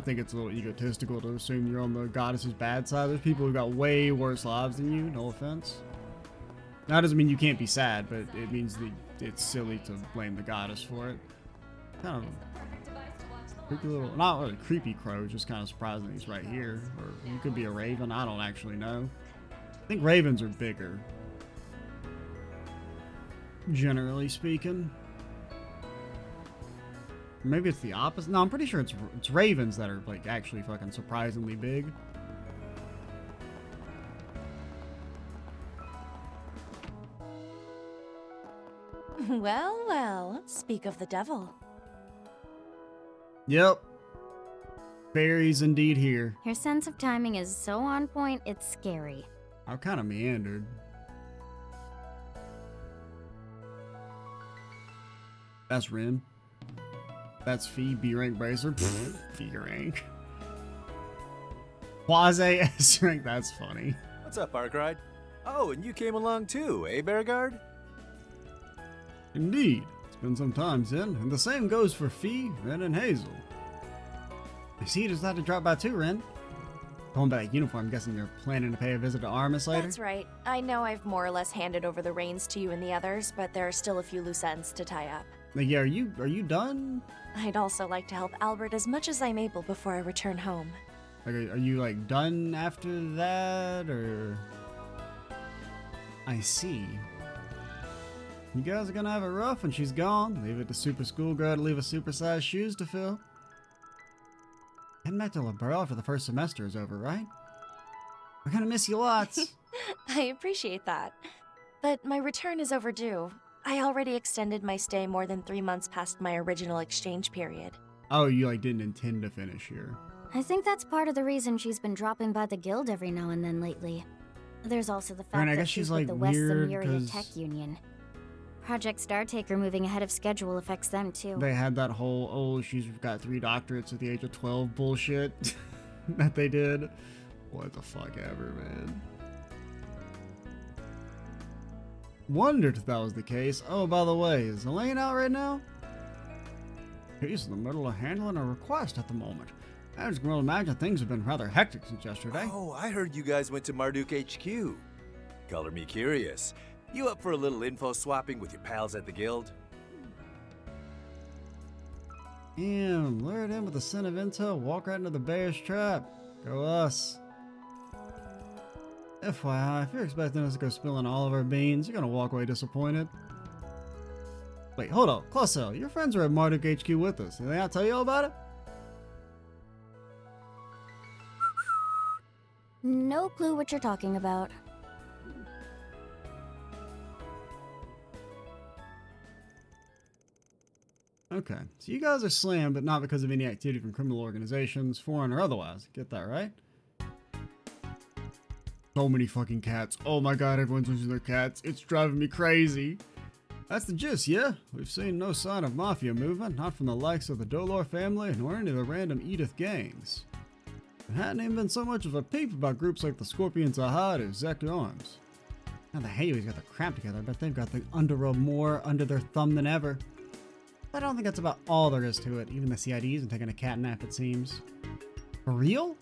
think it's a little egotistical to assume you're on the goddess's bad side. There's people who got way worse lives than you, no offense. That doesn't mean you can't be sad, but it means that it's silly to blame the goddess for it. Kind of a creepy little, not really creepy crow, just kind of surprising he's right here. Or he could be a raven, I don't actually know. I think ravens are bigger, generally speaking. Maybe it's the opposite. No, I'm pretty sure it's ravens that are like actually fucking surprisingly big. Well, well, speak of the devil. Yep. Barry's indeed here. Your sense of timing is so on point, it's scary. I kind of meandered. That's Rin. That's Fee, B-rank bracer. B-rank. Quasi S-rank, that's funny. What's up, Arkride? Oh, and you came along too, eh, Bearguard? Indeed. It's been some time, Sin. And the same goes for Fee, Ren, and Hazel. I see you decided to drop by too, Ren. Going by that uniform, I'm guessing you're planning to pay a visit to Armus later? That's right. I know I've more or less handed over the reins to you and the others, but there are still a few loose ends to tie up. Like, yeah, are you done? I'd also like to help Albert as much as I'm able before I return home. Like, are you, like, done after that, or... I see. You guys are gonna have it rough when she's gone. Leave it to Super Schoolgirl to leave a super-sized shoes to fill. Heading back to LaBelle after the first semester is over, right? We're gonna miss you lots. I appreciate that. But my return is overdue. I already extended my stay more than 3 months past my original exchange period. Oh, you, like, didn't intend to finish here. I think that's part of the reason she's been dropping by the guild every now and then lately. There's also the fact I that guess she's she's, with like, the West weird Zemuria 'cause Tech Union. Project Startaker moving ahead of schedule affects them too. They had that whole, oh, she's got 3 doctorates at the age of 12 bullshit that they did. What the fuck ever, man. Wondered if that was the case. Oh, by the way, is Elaine out right now? He's in the middle of handling a request at the moment. I was going to imagine things have been rather hectic since yesterday. Oh, I heard you guys went to Marduk HQ. Color me curious. You up for a little info swapping with your pals at the guild? Damn, lured in with the scent of intel, walk right into the bear's trap. Go us. FYI, if you're expecting us to go spilling all of our beans, you're gonna walk away disappointed. Wait, hold up. Clausel, your friends are at Marduk HQ with us. Did they not tell you all about it? No clue what you're talking about. Okay, so you guys are slammed, but not because of any activity from criminal organizations, foreign or otherwise. Get that right? So many fucking cats. Oh my god, everyone's losing their cats. It's driving me crazy. That's the gist, yeah? We've seen no sign of mafia movement, not from the likes of the Dolor family, nor any of the random Edith gangs. There hadn't even been so much of a peep about groups like the Scorpions Ahad or Zek Arms. Now the Hayway's got the crap together, but they've got the underworld more under their thumb than ever. I don't think that's about all there is to it. Even the CID isn't taking a cat nap, it seems. For real?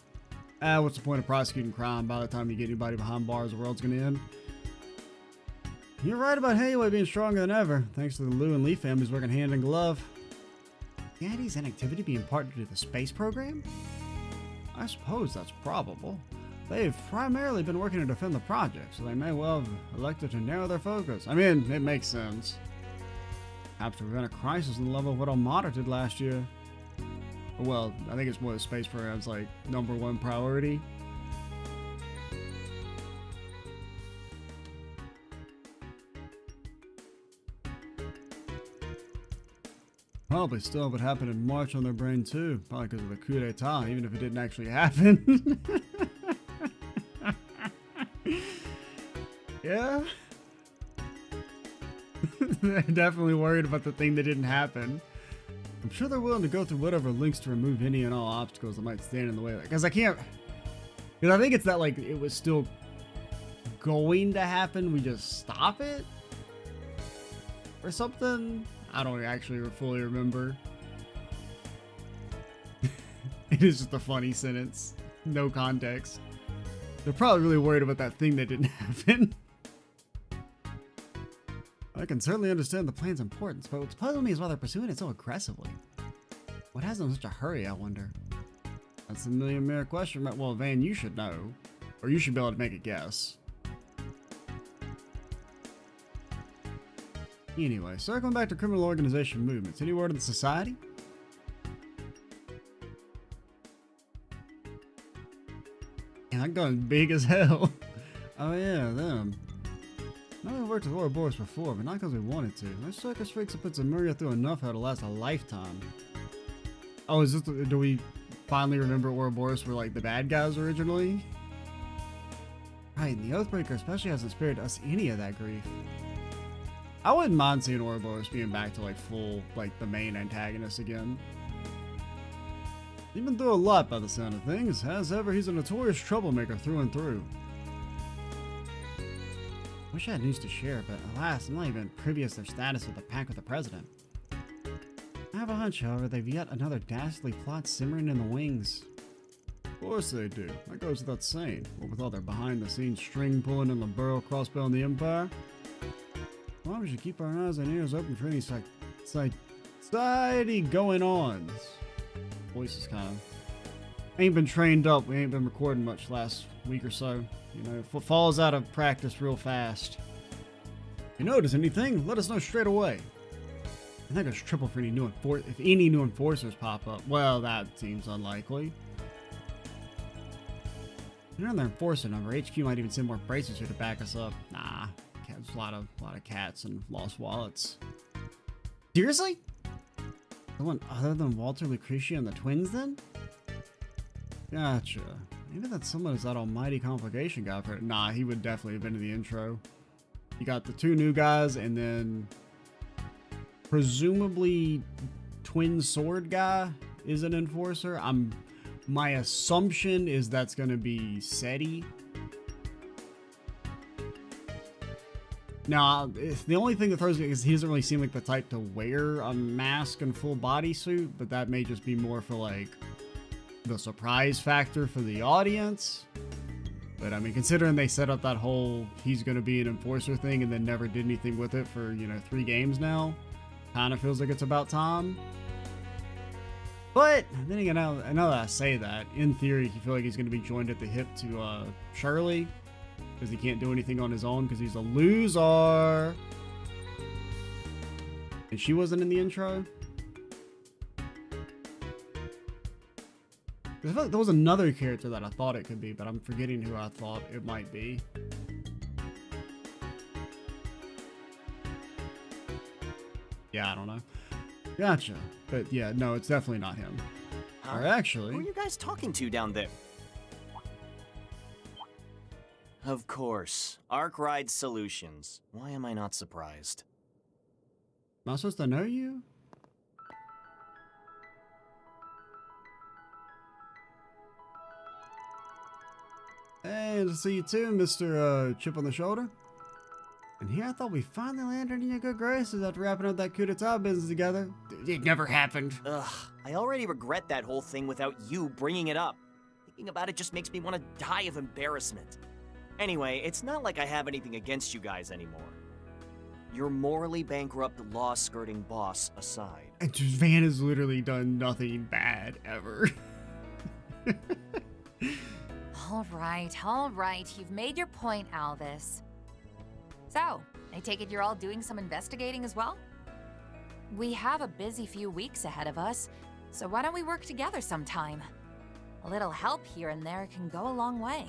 What's the point of prosecuting crime? By the time you get anybody behind bars, the world's gonna end. You're right about Hayway being stronger than ever, thanks to the Liu and Lee families working hand in glove. CID's inactivity being part due to the space program? I suppose that's probable. They've primarily been working to defend the project, so they may well have elected to narrow their focus. I mean, it makes sense. Perhaps to prevent a crisis in the level of what Armada did last year. Well, I think it's more the space program's like #1 priority. Probably still would happen in March on their brain too. Probably because of the coup d'etat, even if it didn't actually happen. Yeah. They're definitely worried about the thing that didn't happen. I'm sure they're willing to go through whatever links to remove any and all obstacles that might stand in the way. Because I can't... Because I think it's that, like, it was still going to happen. We just stop it? Or something? I don't actually fully remember. It is just a funny sentence. No context. They're probably really worried about that thing that didn't happen. I can certainly understand the plan's importance, but what's puzzling me is why they're pursuing it so aggressively. What has them in such a hurry, I wonder? That's a million-dollar question. Well, Van, you should know. Or you should be able to make a guess. Anyway, circling back to criminal organization movements. Any word of the society? And that gun's big as hell. Oh yeah, them. I know we've worked with Ouroboros before, but not because we wanted to. Those circus freaks have put Zemuria through enough how to last a lifetime. Oh, is this do we finally remember Ouroboros were like the bad guys originally? Right, and the Oathbreaker especially hasn't spared us any of that grief. I wouldn't mind seeing Ouroboros being back to like full, like the main antagonist again. He's been through a lot by the sound of things. As ever, he's a notorious troublemaker through and through. Wish I had news to share, but alas, I'm not even privy to their status with the pact with the president. I have a hunch, however, they've yet another dastardly plot simmering in the wings. Of course they do. That goes without saying. What with all their behind-the-scenes string-pulling and the Burrow crossbow in the Empire. Well, we should keep our eyes and ears open for any society going on. Voice is kind of... Ain't been trained up. We ain't been recording much last week or so. You know, if it falls out of practice real fast. If you notice anything, let us know straight away. I think there's triple for any new if any new enforcers pop up. Well, that seems unlikely. You're on their enforcer number. HQ might even send more bracers here to back us up. Nah, there's a lot of cats and lost wallets. Seriously? Someone other than Walter, Lucretia, and the twins, then? Gotcha. Maybe that's someone who's that almighty complication guy for it. Nah, he would definitely have been in the intro. You got the two new guys, and then presumably twin sword guy is an enforcer. My assumption is that's gonna be Seti. Now, the only thing that throws me is he doesn't really seem like the type to wear a mask and full bodysuit, but that may just be more for like the surprise factor for the audience. But I mean, considering they set up that whole he's gonna be an enforcer thing and then never did anything with it for, you know, 3 games now, kind of feels like it's about time. But then again, now that I say that, in theory, you feel like he's gonna be joined at the hip to Shirley, because he can't do anything on his own because he's a loser. And she wasn't in the intro. I feel like there was another character that I thought it could be, but I'm forgetting who I thought it might be. Yeah, I don't know. Gotcha. But yeah, no, it's definitely not him. Huh? Or actually... Who are you guys talking to down there? Of course. Arc Ride Solutions. Why am I not surprised? Am I supposed to know you? Hey, to see you too, Mr. Chip on the Shoulder. And here I thought we finally landed in your good graces after wrapping up that coup d'etat business together. It never happened. Ugh, I already regret that whole thing without you bringing it up. Thinking about it just makes me want to die of embarrassment. Anyway, it's not like I have anything against you guys anymore. Your morally bankrupt, law-skirting boss aside. And Van has literally done nothing bad, ever. All right. You've made your point, Alvis. So, I take it you're all doing some investigating as well? We have a busy few weeks ahead of us, so why don't we work together sometime? A little help here and there can go a long way.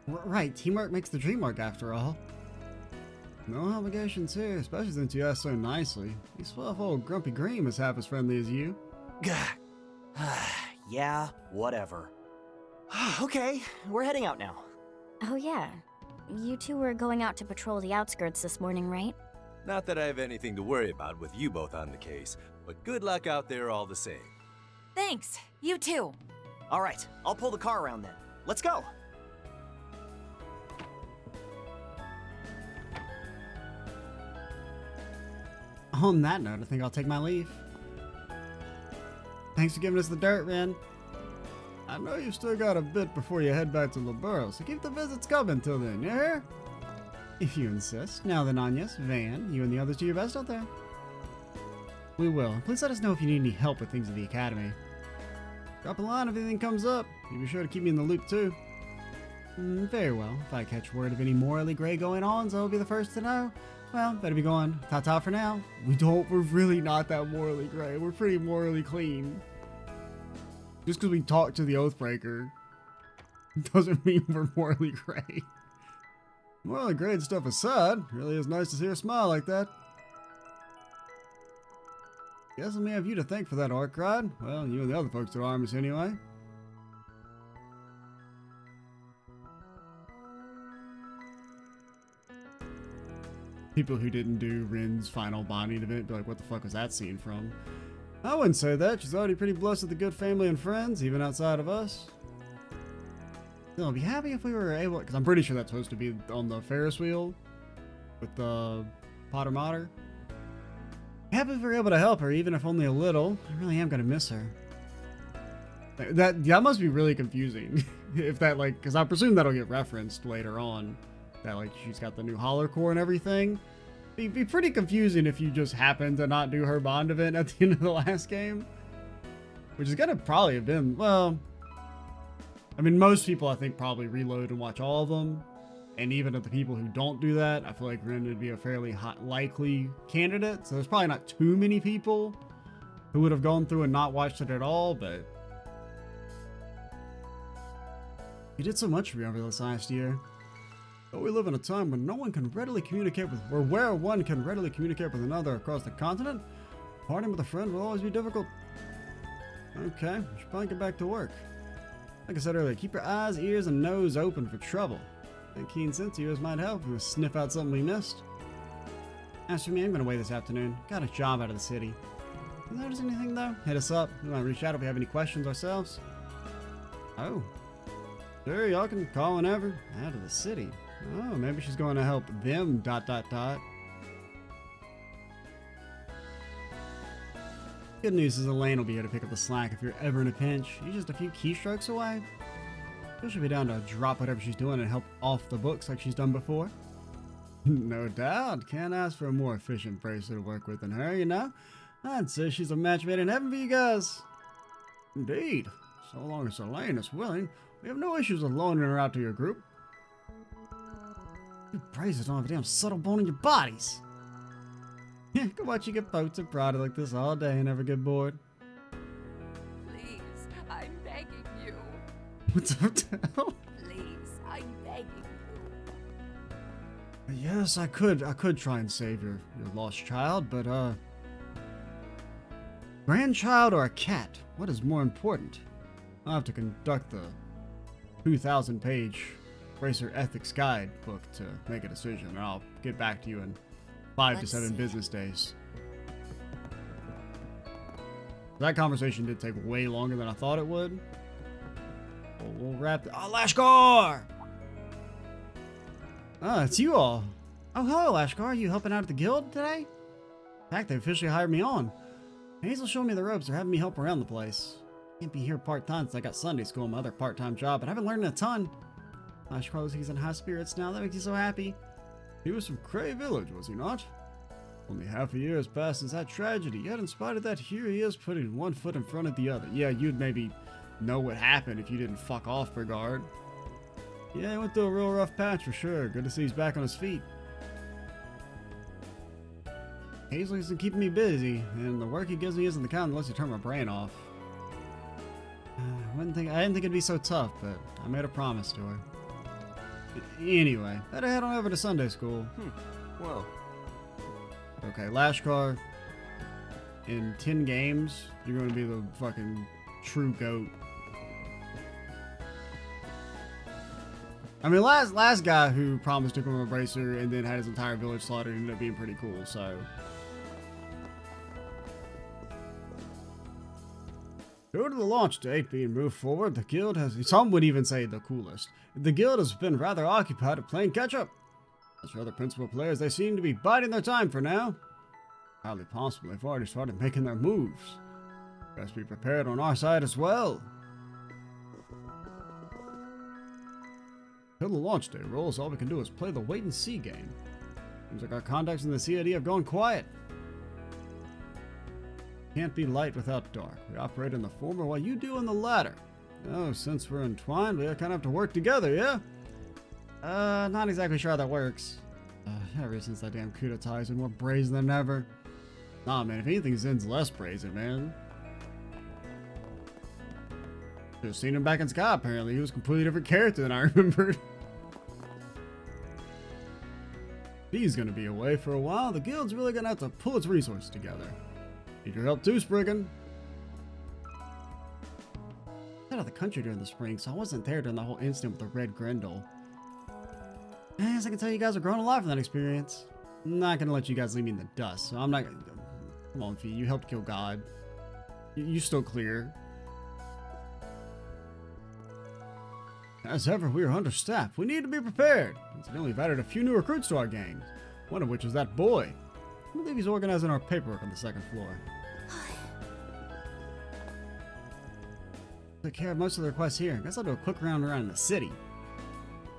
Right, teamwork makes the dream work after all. No obligations here, especially since you asked so nicely. You swear if old Grumpy Green is half as friendly as you. Yeah, whatever. Okay, we're heading out now. Oh yeah. You two were going out to patrol the outskirts this morning, right? Not that I have anything to worry about with you both on the case, but good luck out there all the same. Thanks. You too. All right, I'll pull the car around then. Let's go. On that note, I think I'll take my leave. Thanks for giving us the dirt, Ren. I know you've still got a bit before you head back to Liberl, so keep the visits coming till then, you hear? If you insist. Now then, Agnes, Van, you and the others do your best out there. We will. Please let us know if you need any help with things at the Academy. Drop a line if anything comes up. You be sure to keep me in the loop, too. Very well. If I catch word of any morally gray going on, I'll be the first to know. Well, better be going. Ta-ta for now. We're really not that morally gray. We're pretty morally clean. Just because we talk to the Oathbreaker doesn't mean we're morally gray. Morally gray and stuff aside, really is nice to see her smile like that. Guess I may have you to thank for that arc ride. Well, you and the other folks at Armus anyway. People who didn't do Rin's final bonding event be like, what the fuck was that scene from? I wouldn't say that. She's already pretty blessed with a good family and friends, even outside of us. Still, I'd be happy if we were able, because I'm pretty sure that's supposed to be on the Ferris wheel with the Potter Mater. Happy if we were able to help her, even if only a little. I really am gonna miss her. That must be really confusing. If that, like, because I presume that'll get referenced later on. That, like, she's got the new Hollow Core and everything. It'd be pretty confusing if you just happened to not do her Bond event at the end of the last game. Which is gonna probably have been, well... I mean, most people, I think, probably reload and watch all of them. And even of the people who don't do that, I feel like Rin would be a fairly likely candidate. So there's probably not too many people who would have gone through and not watched it at all, but... You did so much for me over this last year. But we live in a time when no one can readily communicate with, or where one can readily communicate with another across the continent. Parting with a friend will always be difficult. Okay, we should probably get back to work. Like I said earlier, keep your eyes, ears, and nose open for trouble. That keen sense of yours might help if we sniff out something we missed. As for me, I'm going away this afternoon. Got a job out of the city. If you notice anything though, hit us up. We might reach out if we have any questions ourselves. Oh. Sure, y'all can call whenever. Out of the city. Oh, maybe she's going to help them, ... Good news is Elaine will be here to pick up the slack if you're ever in a pinch. You're just a few keystrokes away. She'll be down to drop whatever she's doing and help off the books like she's done before. No doubt. Can't ask for a more efficient bracer to work with than her, you know? I'd say she's a match made in heaven for you guys. Indeed. So long as Elaine is willing, we have no issues with loaning her out to your group. You braziers don't have a damn subtle bone in your bodies. Yeah, go watch you get poked and prodded like this all day and never get bored. Please, I'm begging you. What's up, Tal? Please, I'm begging you. Yes, I could try and save your lost child, but grandchild or a cat? What is more important? I'll have to conduct the 2,000-page Bracer Ethics Guide book to make a decision, and I'll get back to you in 5 to 7 business days. That conversation did take way longer than I thought it would. We'll wrap it. Oh, Lashkar! Oh, it's you all. Oh, hello, Lashkar. Are you helping out at the guild today? In fact, they officially hired me on. Hazel showed me the ropes. They're having me help around the place. Can't be here part-time since I got Sunday school, my other part-time job, but I've been learning a ton. Lashkar looks like he's in high spirits now. That makes you so happy. He was from Cray Village, was he not? Only half a year has passed since that tragedy, yet in spite of that, here he is putting one foot in front of the other. Yeah, you'd maybe know what happened if you didn't fuck off, Brigard. Yeah, he went through a real rough patch for sure. Good to see he's back on his feet. Hazel's been keeping me busy, and the work he gives me isn't the kind that lets you turn my brain off. I didn't think it'd be so tough, but I made a promise to her. Anyway, better head on over to Sunday school. Well, Okay, Lashkar, in 10 games, you're going to be the fucking true GOAT. I mean, last guy who promised to become a bracer and then had his entire village slaughtered ended up being pretty cool, so. Due to the launch date being moved forward, the guild has, some would even say the coolest. The guild has been rather occupied at playing catch-up. As for other principal players, they seem to be biding their time for now. Highly possible they've already started making their moves. Best be prepared on our side as well. Until the launch day rolls, all we can do is play the wait-and-see game. Seems like our contacts in the CID have gone quiet. Can't be light without dark. We operate in the former while you do in the latter. Oh, since we're entwined, we kind of have to work together, yeah? Not exactly sure how that works. Ever since that damn coup d'etat, he's been more brazen than ever. Nah, man, if anything, Zen's less brazen, man. Just seen him back in Sky, apparently. He was a completely different character than I remembered. He's gonna be away for a while. The guild's really gonna have to pull its resources together. Need your help too, Spriggan. I was out of the country during the spring, so I wasn't there during the whole incident with the Red Grendel. As I can tell, you guys are growing a lot from that experience. I'm not gonna let you guys leave me in the dust, so I'm not gonna... Come on, Fee, you helped kill God. You still clear. As ever, we are understaffed. We need to be prepared. Incidentally, we've added a few new recruits to our gang. One of which is that boy. I believe he's organizing our paperwork on the second floor. Took care of most of the requests here. Guess I'll do a quick round around in the city.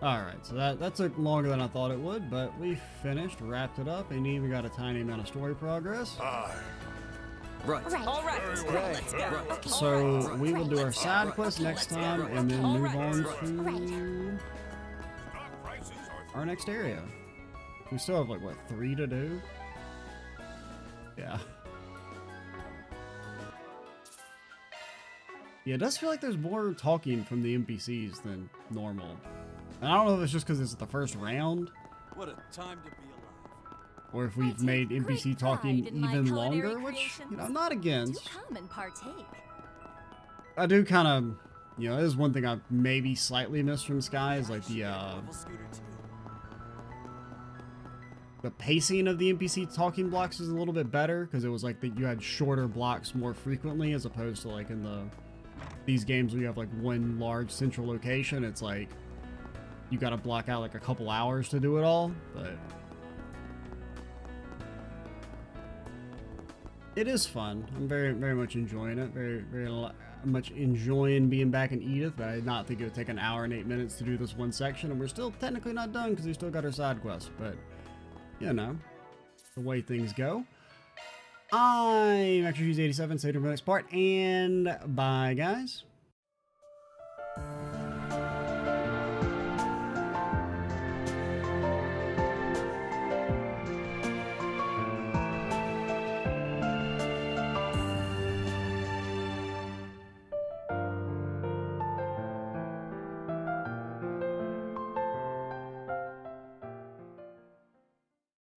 Alright, so that took longer than I thought it would, but we finished, wrapped it up, and even got a tiny amount of story progress. Right. All right. Let's go. So we will do our side quest next time, and then move on to our next area. We still have, like, what, 3 to do? Yeah. Yeah, it does feel like there's more talking from the NPCs than normal. And I don't know if it's just because it's the first round, What a time to be alive. or if we've made NPC talking even longer, which, you know, I'm not against. Come and partake. I do kind of, you know, there's one thing I maybe slightly missed from Sky is like the pacing of the NPC talking blocks is a little bit better because it was like that you had shorter blocks more frequently as opposed to like in these games where you have like one large central location. It's like you got to block out like a couple hours to do it all, but it is fun. I'm very, very much enjoying it. Very, very much enjoying being back in Edith, but I did not think it would take an hour and 8 minutes to do this one section, and we're still technically not done because we still got our side quest, but you know, the way things go. I'm Extra Cheesy 87, stay tuned for the next part, and bye guys.